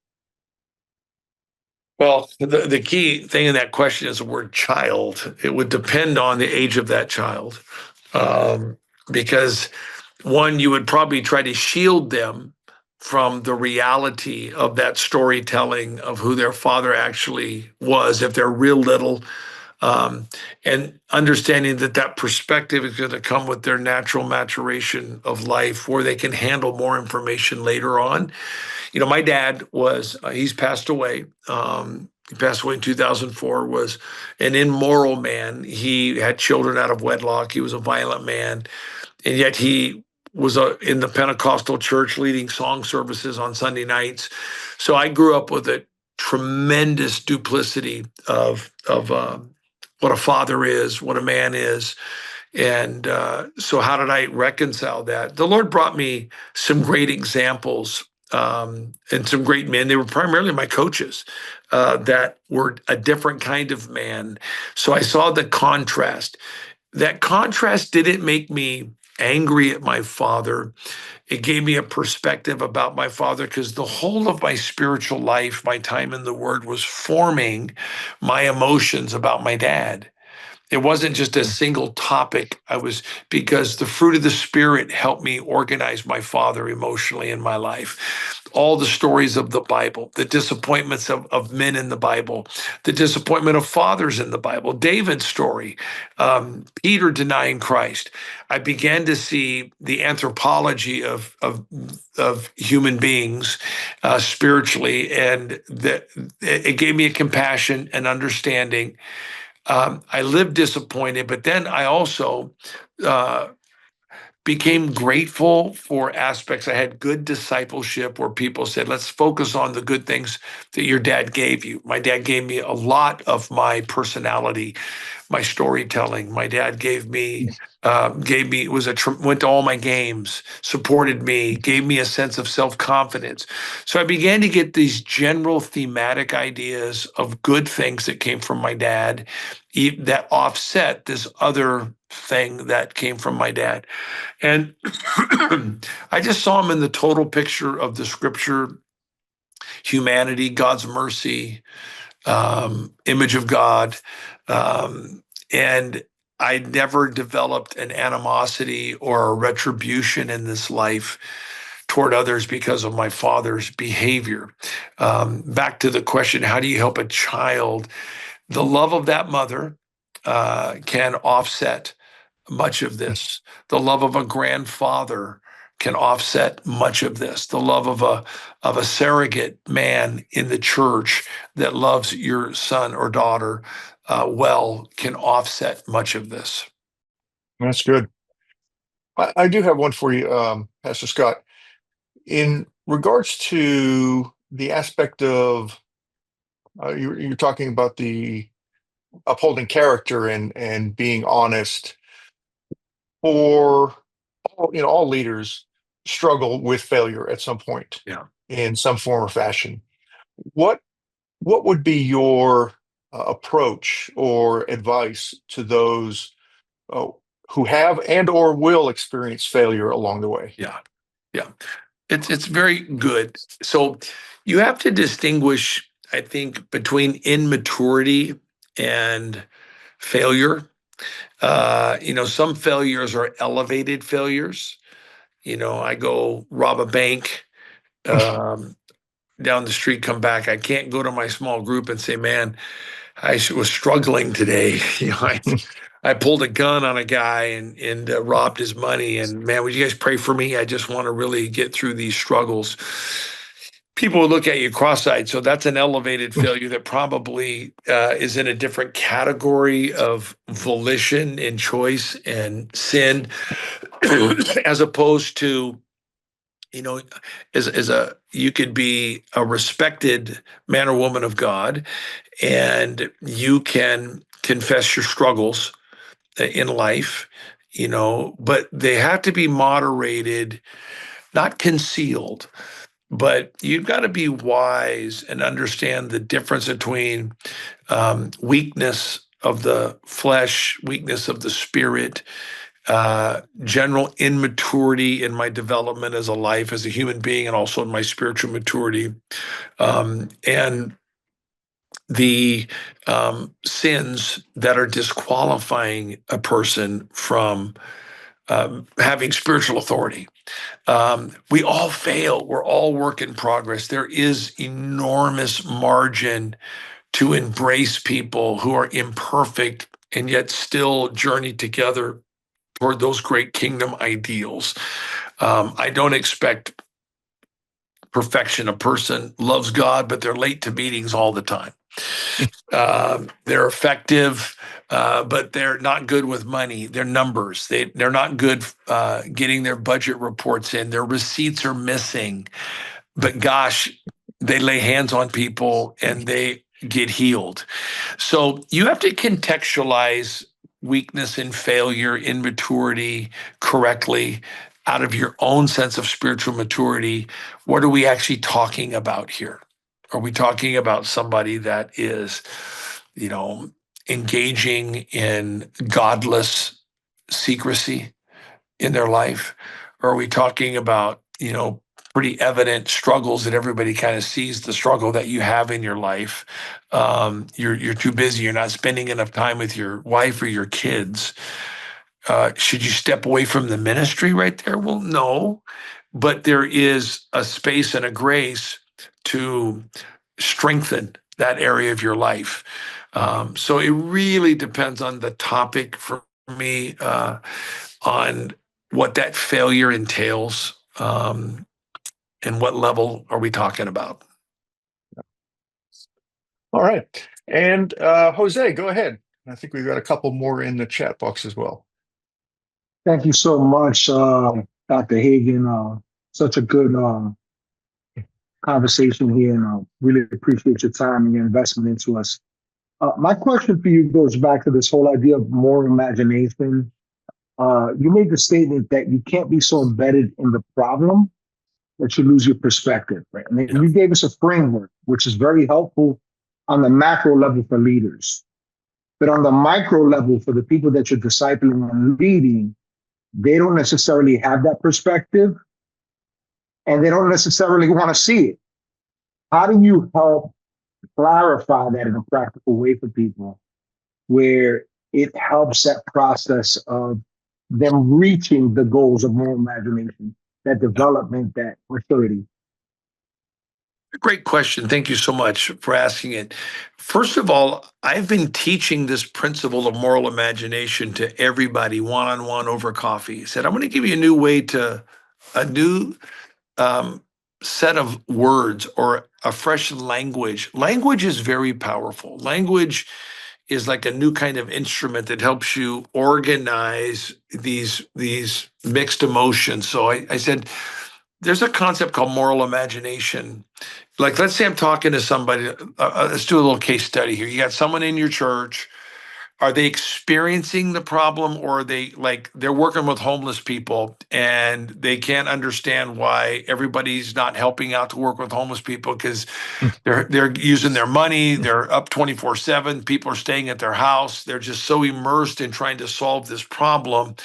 Well, the key thing in that question is the word child. It would depend on the age of that child. Because one, you would probably try to shield them from the reality of that storytelling of who their father actually was, if they're real little, and understanding that perspective is going to come with their natural maturation of life, where they can handle more information later on. You know, my dad he's passed away. He passed away in 2004, was an immoral man. He had children out of wedlock. He was a violent man. And yet he was in the Pentecostal church leading song services on Sunday nights. So I grew up with a tremendous duplicity of what a father is, what a man is. And so how did I reconcile that? The Lord brought me some great examples and some great men. They were primarily my coaches that were a different kind of man. So I saw the contrast. That contrast didn't make me angry at my father. It gave me a perspective about my father, because the whole of my spiritual life, my time in the Word, was forming my emotions about my dad. It wasn't just a single topic. Because the fruit of the Spirit helped me organize my father emotionally in my life. All the stories of the Bible, the disappointments of men in the Bible, the disappointment of fathers in the Bible, David's story, Peter denying Christ. I began to see the anthropology of human beings spiritually, and it gave me a compassion and understanding. I lived disappointed, but then I also became grateful for aspects. I had good discipleship where people said, let's focus on the good things that your dad gave you. My dad gave me a lot of my personality, my storytelling. My dad went to all my games, supported me, gave me a sense of self-confidence. So I began to get these general thematic ideas of good things that came from my dad that offset this other thing that came from my dad. And I just saw him in the total picture of the scripture, humanity, God's mercy, image of God. And I never developed an animosity or a retribution in this life toward others because of my father's behavior. Back to the question, how do you help a child? The love of that mother can offset much of this. The love of a grandfather can offset much of this. The love of a surrogate man in the church that loves your son or daughter can offset much of this. That's good. I do have one for you, Pastor Scott. In regards to the aspect of you're talking about the upholding character and being honest, for all leaders struggle with failure at some point, Yeah. in some form or fashion. What would be your approach or advice to those who have and or will experience failure along the way? Yeah. It's very good. So you have to distinguish, I think, between immaturity and failure. Some failures are elevated failures. I go rob a bank down the street, come back. I can't go to my small group and say, man, I was struggling today. I pulled a gun on a guy and robbed his money. And man, would you guys pray for me? I just want to really get through these struggles. People will look at you cross-eyed. So that's an elevated failure that probably is in a different category of volition and choice and sin, as opposed to, you could be a respected man or woman of God, and you can confess your struggles in life, but they have to be moderated, not concealed. But you've got to be wise and understand the difference between weakness of the flesh, weakness of the spirit, general immaturity in my development as a human being, and also in my spiritual maturity, and the sins that are disqualifying a person from having spiritual authority. We all fail. We're all work in progress. There is enormous margin to embrace people who are imperfect and yet still journey together toward those great kingdom ideals. I don't expect perfection. A person loves God, but they're late to meetings all the time. They're effective, but they're not good with money. They're numbers. They're not good getting their budget reports in. Their receipts are missing. But gosh, they lay hands on people and they get healed. So you have to contextualize weakness and failure, immaturity correctly out of your own sense of spiritual maturity. What are we actually talking about here? Are we talking about somebody that is, engaging in godless secrecy in their life? Or are we talking about, pretty evident struggles that everybody kind of sees the struggle that you have in your life? You're too busy. You're not spending enough time with your wife or your kids. Should you step away from the ministry right there? Well, no, but there is a space and a grace to strengthen that area of your life. So it really depends on the topic for me, on what that failure entails, and what level are we talking about. All right. And Jose, go ahead. I think we've got a couple more in the chat box as well. Thank you so much, Dr. Hagan. Such a good conversation here, and I really appreciate your time and your investment into us. My question for you goes back to this whole idea of moral imagination. You made the statement that you can't be so embedded in the problem that you lose your perspective, right? And then you gave us a framework, which is very helpful on the macro level for leaders. But on the micro level, for the people that you're discipling and leading, they don't necessarily have that perspective, and they don't necessarily want to see it. How do you help clarify that in a practical way for people, where it helps that process of them reaching the goals of moral imagination, that development, that maturity? Great question. Thank you so much for asking it. First of all, I've been teaching this principle of moral imagination to everybody one-on-one over coffee. I said, I'm going to give you a new set of words, or a fresh language. Language is very powerful. Language is like a new kind of instrument that helps you organize these mixed emotions. So I said, there's a concept called moral imagination. Like, let's say I'm talking to somebody. Let's do a little case study here. You got someone in your church. Are they experiencing the problem, or are they they're working with homeless people and they can't understand why everybody's not helping out to work with homeless people because they're using their money, they're up 24/7, people are staying at their house, they're just so immersed in trying to solve this problem.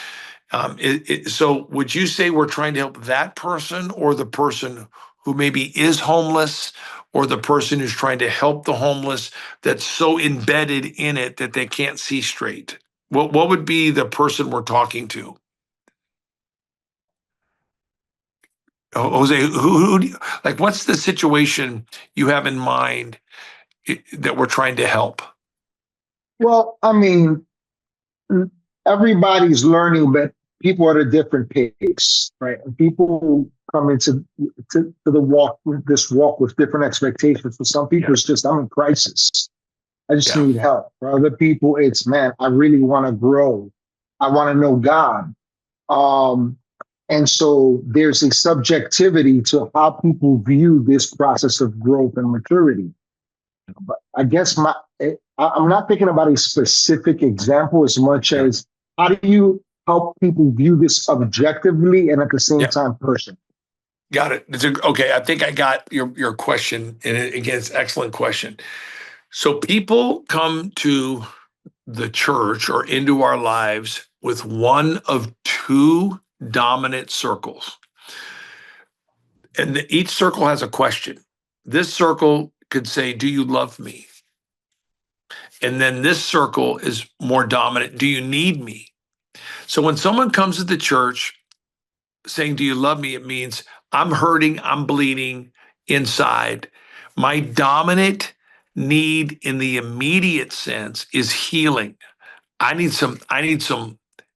So would you say we're trying to help that person, or the person who maybe is homeless, or the person who's trying to help the homeless that's so embedded in it that they can't see straight? What would be the person we're talking to? Jose, who do you, what's the situation you have in mind that we're trying to help? Well, I mean, everybody's learning, but people are at a different pace, right? And people come into this walk with different expectations. For some people, it's just, I'm in crisis. I just need help. For other people, it's, man, I really want to grow. I want to know God. And so there's a subjectivity to how people view this process of growth and maturity. But I guess I'm not thinking about a specific example as much as, how do you help people view this objectively and at the same time personally? Got it. Okay, I think I got your question. And again, it's an excellent question. So people come to the church or into our lives with one of two dominant circles. And each circle has a question. This circle could say, do you love me? And then this circle is more dominant. Do you need me? So when someone comes to the church saying, do you love me? It means I'm hurting, I'm bleeding inside. My dominant need in the immediate sense is healing. I need some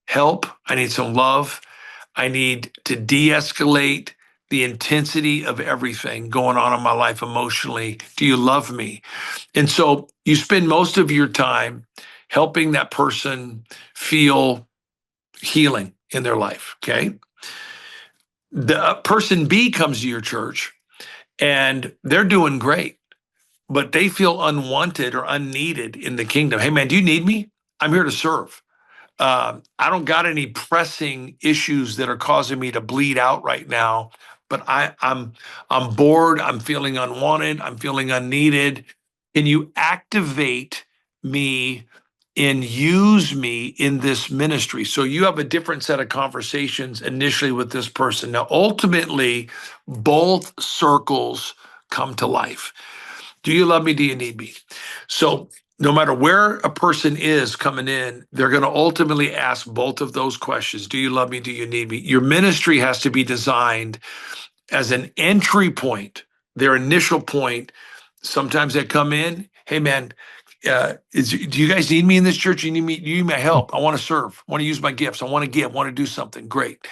help. I need some love. I need to de-escalate the intensity of everything going on in my life emotionally? Do you love me? And so you spend most of your time helping that person feel healing in their life. Okay. The person B comes to your church and they're doing great, but they feel unwanted or unneeded in the kingdom. Hey, man, do you need me? I'm here to serve. I don't got any pressing issues that are causing me to bleed out right now, but I'm bored. I'm feeling unwanted. I'm feeling unneeded. Can you activate me and use me in this ministry? So you have a different set of conversations initially with this person. Now, ultimately, both circles come to life. Do you love me? Do you need me? So no matter where a person is coming in, they're going to ultimately ask both of those questions. Do you love me? Do you need me? Your ministry has to be designed as an entry point, their initial point. Sometimes they come in, hey man, do you guys need me in this church? You need me? You need my help? I want to serve. I want to use my gifts. I want to give. I want to do something. Great.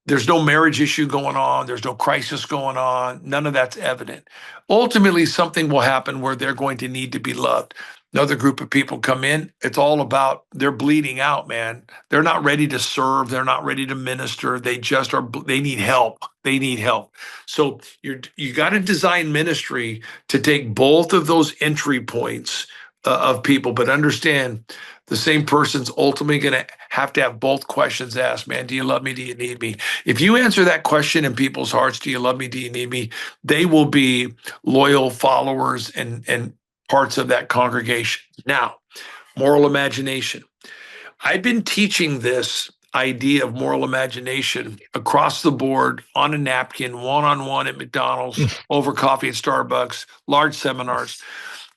There's no marriage issue going on. There's no crisis going on. None of that's evident. Ultimately, something will happen where they're going to need to be loved. Another group of people come in. It's all about they're bleeding out, man. They're not ready to serve. They're not ready to minister. They just are. They need help. They need help. So you got to design ministry to take both of those entry points of people, but understand the same person's ultimately going to have both questions asked. Man, do you love me? Do you need me? If you answer that question in people's hearts, do you love me? Do you need me? They will be loyal followers and parts of that congregation. Now, moral imagination. I've been teaching this idea of moral imagination across the board on a napkin, one-on-one at McDonald's, over coffee at Starbucks, large seminars,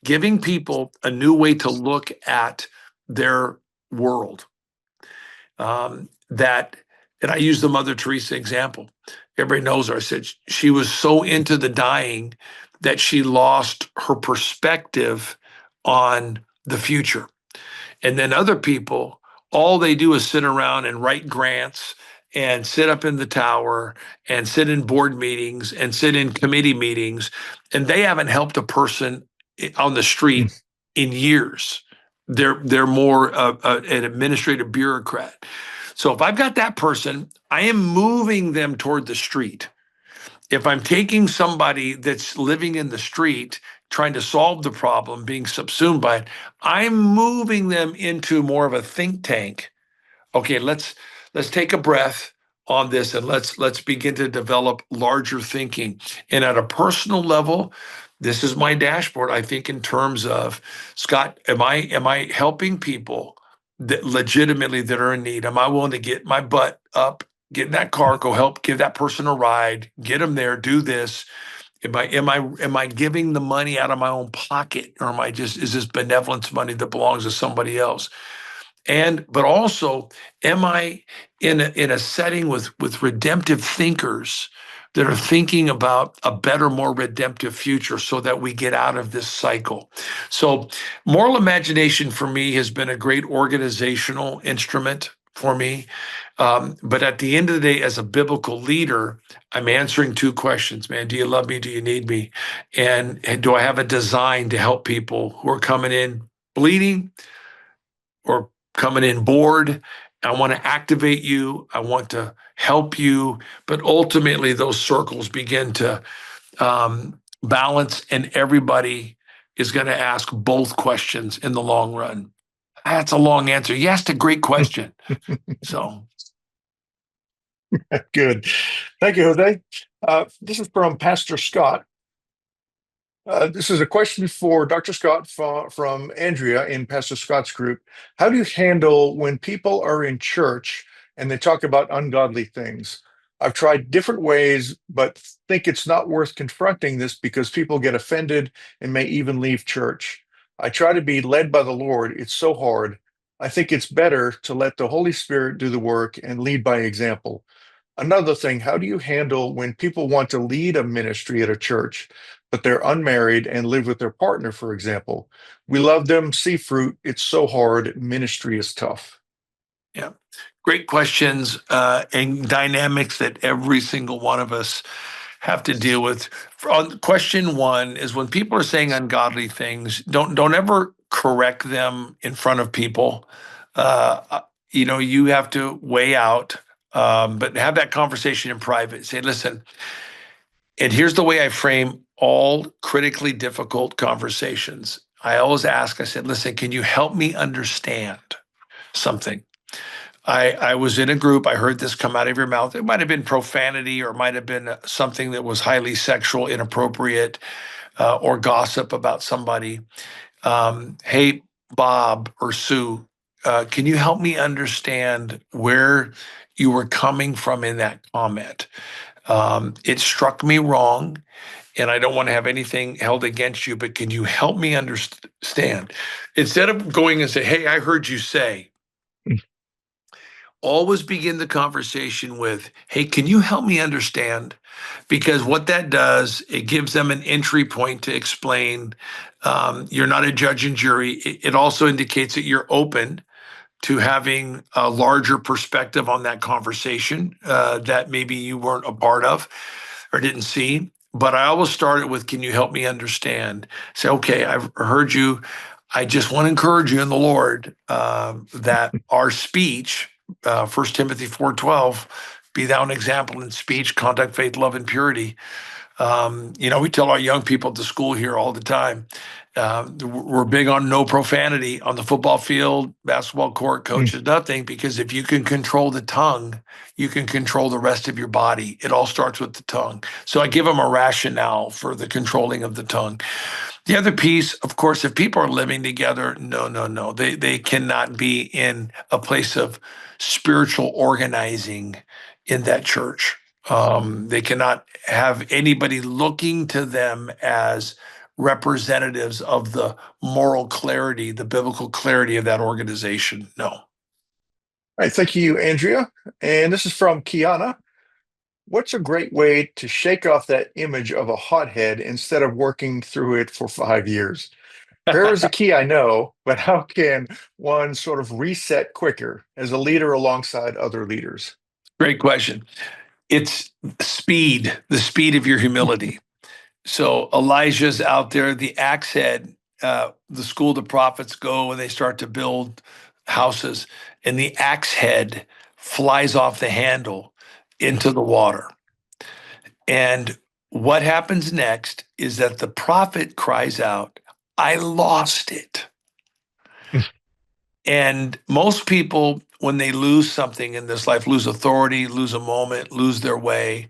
giving people a new way to look at their world. And I use the Mother Teresa example. Everybody knows her. I said she was so into the dying that she lost her perspective on the future. And then other people, all they do is sit around and write grants and sit up in the tower and sit in board meetings and sit in committee meetings, and they haven't helped a person on the street in years. They're more an administrative bureaucrat. So if I've got that person, I am moving them toward the street. If I'm taking somebody that's living in the street, trying to solve the problem, being subsumed by it, I'm moving them into more of a think tank. Okay, let's take a breath on this and let's begin to develop larger thinking. And at a personal level, this is my dashboard. I think in terms of, Scott, am I helping people that legitimately that are in need? Am I willing to get my butt up, get in that car, go help, give that person a ride, get them there, do this? Am I giving the money out of my own pocket, or is this benevolence money that belongs to somebody else? But also, am I in a setting with redemptive thinkers that are thinking about a better, more redemptive future so that we get out of this cycle? So moral imagination for me has been a great organizational instrument for me. But at the end of the day, as a biblical leader, I'm answering two questions, man. Do you love me? Do you need me? And do I have a design to help people who are coming in bleeding or coming in bored? I want to activate you. I want to help you. But ultimately, those circles begin to balance, and everybody is going to ask both questions in the long run. That's a long answer. You asked a great question. So Good. Thank you, Jose. This is from Pastor Scott. This is a question for Dr. Scott from Andrea in Pastor Scott's group. How do you handle when people are in church and they talk about ungodly things? I've tried different ways, but think it's not worth confronting this because people get offended and may even leave church. I try to be led by the Lord. It's so hard. I think it's better to let the Holy Spirit do the work and lead by example. Another thing, how do you handle when people want to lead a ministry at a church, but they're unmarried and live with their partner, for example? We love them, see fruit. It's so hard. Ministry is tough. Yeah, Great questions and dynamics that every single one of us have to deal with. On question one is when people are saying ungodly things, don't ever correct them in front of people. You have to weigh out, but have that conversation in private. Say, listen, and here's the way I frame all critically difficult conversations. I always ask, I said, listen, can you help me understand something? I was in a group, I heard this come out of your mouth. It might have been profanity or might have been something that was highly sexual, inappropriate, or gossip about somebody. Hey, Bob or Sue, can you help me understand where you were coming from in that comment? It struck me wrong, and I don't want to have anything held against you, but can you help me understand? Instead of going and say, hey, I heard you say, always begin the conversation with, hey, can you help me understand? Because what that does, it gives them an entry point to explain. You're not a judge and jury. It also indicates that you're open to having a larger perspective on that conversation that maybe you weren't a part of or didn't see. But I always start it with, can you help me understand? Say, okay, I've heard you. I just want to encourage you in the Lord that our speech, 1 Timothy 4:12, be thou an example in speech, conduct, faith, love, and purity. We tell our young people at the school here all the time, we're big on no profanity on the football field, basketball court, coaches, nothing, because if you can control the tongue, you can control the rest of your body. It all starts with the tongue. So I give them a rationale for the controlling of the tongue. The other piece, of course, if people are living together, no. They cannot be in a place of spiritual organizing in that church. They cannot have anybody looking to them as representatives of the moral clarity, the biblical clarity of that organization. No. All right, thank you, Andrea. And this is from Kiana. What's a great way to shake off that image of a hothead instead of working through it for 5 years? Prayer is the key, I know, but how can one sort of reset quicker as a leader alongside other leaders? Great question. It's speed, the speed of your humility. So Elijah's out there, the axe head, the school of the prophets go and they start to build houses, and the axe head flies off the handle into the water. And what happens next is that the prophet cries out, I lost it. And most people, when they lose something in this life, lose authority, lose a moment, lose their way,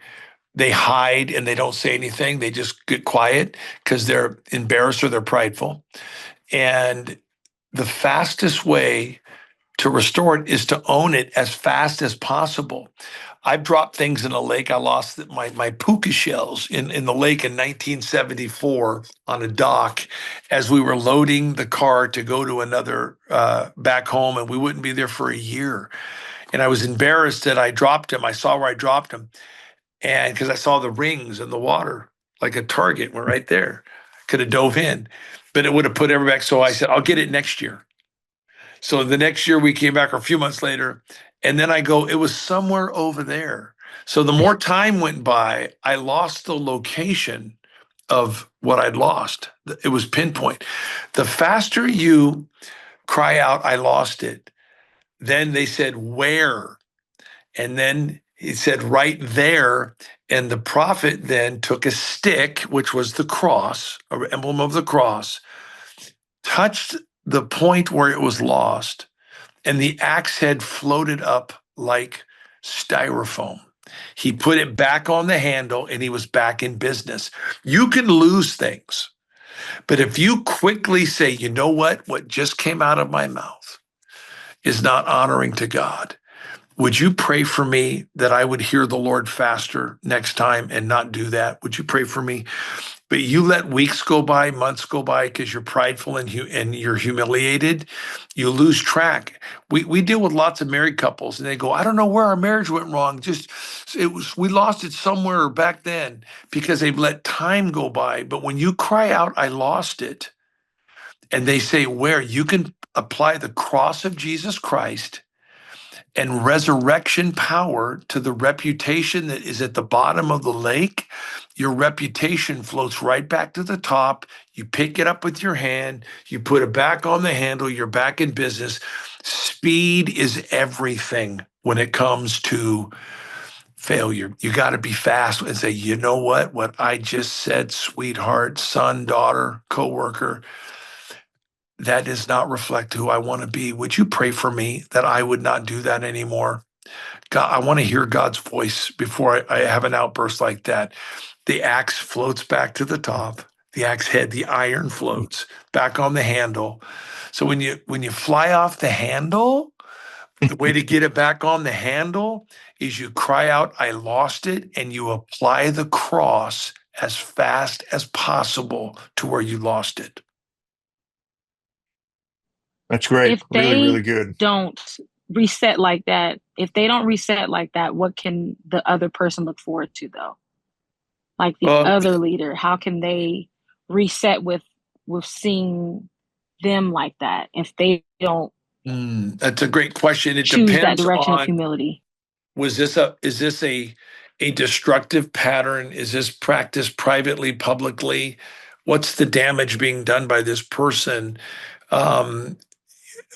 they hide and they don't say anything. They just get quiet because they're embarrassed or they're prideful. And the fastest way to restore it is to own it as fast as possible. I've dropped things in a lake. I lost my puka shells in the lake in 1974 on a dock as we were loading the car to go to another back home, and we wouldn't be there for a year. And I was embarrassed that I dropped them. I saw where I dropped them, and because I saw the rings in the water, like a target, were right there. Could have dove in, but it would have put everybody back. So I said, I'll get it next year. So the next year we came back, or a few months later, and then I go, it was somewhere over there. So the more time went by, I lost the location of what I'd lost. It was pinpoint. The faster you cry out, I lost it, then they said, where? And then he said, right there. And the prophet then took a stick, which was the cross, an emblem of the cross, touched the point where it was lost, and the axe head floated up like styrofoam. He put it back on the handle and he was back in business. You can lose things, but if you quickly say, you know what just came out of my mouth is not honoring to God, would you pray for me that I would hear the Lord faster next time and not do that? Would you pray for me? But you let weeks go by, months go by because you're prideful and you're humiliated, you lose track. We deal with lots of married couples and they go, I don't know where our marriage went wrong. We lost it somewhere back then because they've let time go by. But when you cry out, I lost it, and they say, where? You can apply the cross of Jesus Christ and resurrection power to the reputation that is at the bottom of the lake, your reputation floats right back to the top. You pick it up with your hand, you put it back on the handle, you're back in business. Speed is everything when it comes to failure. You got to be fast and say, you know what I just said, sweetheart, son, daughter, coworker, that does not reflect who I want to be. Would you pray for me that I would not do that anymore? God, I want to hear God's voice before I have an outburst like that. The axe floats back to the top. The axe head, the iron floats back on the handle. So when you fly off the handle, the way to get it back on the handle is you cry out, I lost it, and you apply the cross as fast as possible to where you lost it. That's great. If Really, they really good. don't reset like that, if they don't reset like that, what can the other person look forward to though? Like the other leader, how can they reset with seeing them like that if they don't That's a great question. It choose that depends direction of on, humility? is this a destructive pattern? Is this practiced privately, publicly? What's the damage being done by this person?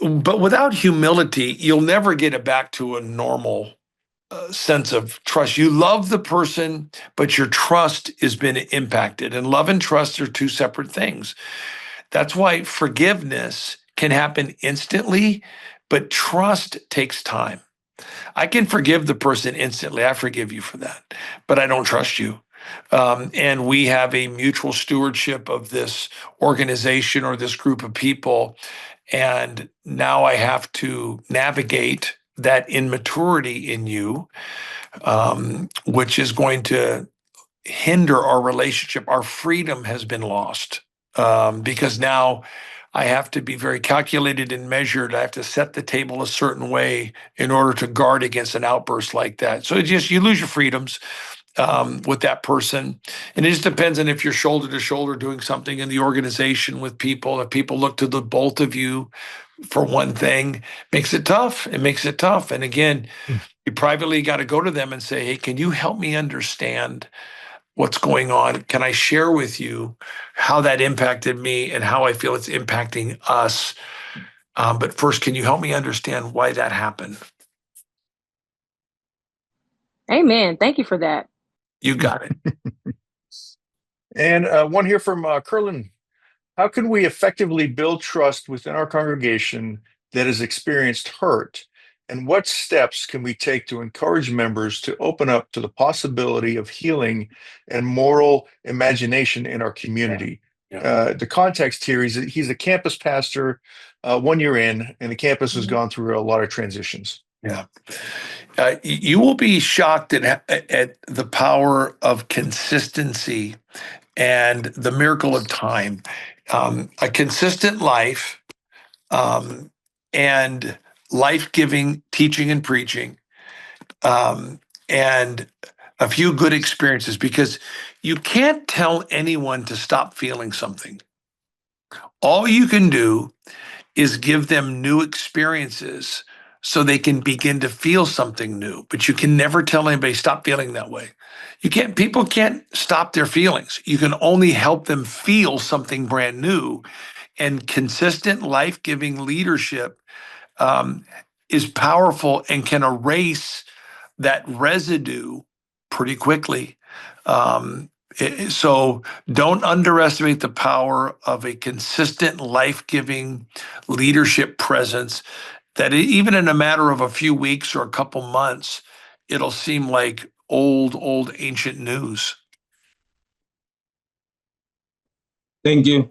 But without humility, you'll never get it back to a normal sense of trust. You love the person, but your trust has been impacted. And love and trust are two separate things. That's why forgiveness can happen instantly, but trust takes time. I can forgive the person instantly. I forgive you for that, but I don't trust you. And we have a mutual stewardship of this organization or this group of people. And now I have to navigate that immaturity in you, which is going to hinder our relationship. Our freedom has been lost because now I have to be very calculated and measured. I have to set the table a certain way in order to guard against an outburst like that. So you lose your freedoms with that person. And it just depends on if you're shoulder to shoulder doing something in the organization with people. If people look to the both of you for one thing, makes it tough. It makes it tough. And again, you privately got to go to them and say, hey, can you help me understand what's going on? Can I share with you how that impacted me and how I feel it's impacting us? But first, can you help me understand why that happened? Amen. Thank you for that. You got it. And one here from Curlin. How can we effectively build trust within our congregation that has experienced hurt? And what steps can we take to encourage members to open up to the possibility of healing and moral imagination in our community? The context here is that he's a campus pastor 1 year in, and the campus has gone through a lot of transitions. Yeah. You will be shocked at the power of consistency and the miracle of time. A consistent life and life-giving teaching and preaching and a few good experiences, because you can't tell anyone to stop feeling something. All you can do is give them new experiences so they can begin to feel something new. But you can never tell anybody stop feeling that way. People can't stop their feelings. You can only help them feel something brand new. And consistent life-giving leadership is powerful and can erase that residue pretty quickly. So don't underestimate the power of a consistent life-giving leadership presence that even in a matter of a few weeks or a couple months, it'll seem like old ancient news. Thank you.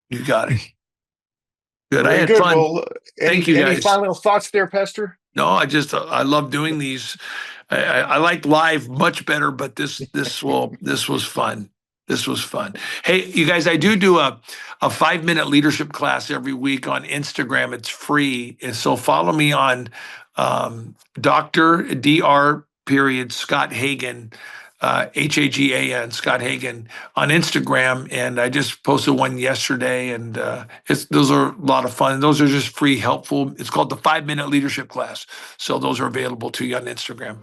You got it. Good. Very I had good. fun. Well, Thank you, any guys. final thoughts there, Pastor? No, I love doing these. I like live much better, but this was fun. This was fun. Hey, you guys, I do a 5-minute leadership class every week on Instagram. It's free. And so follow me on Dr. Scott Hagen. Hagan, Scott Hagan, on Instagram, and I just posted one yesterday, and those are a lot of fun. Those are just free, helpful. It's called the 5-Minute Leadership Class, so those are available to you on Instagram.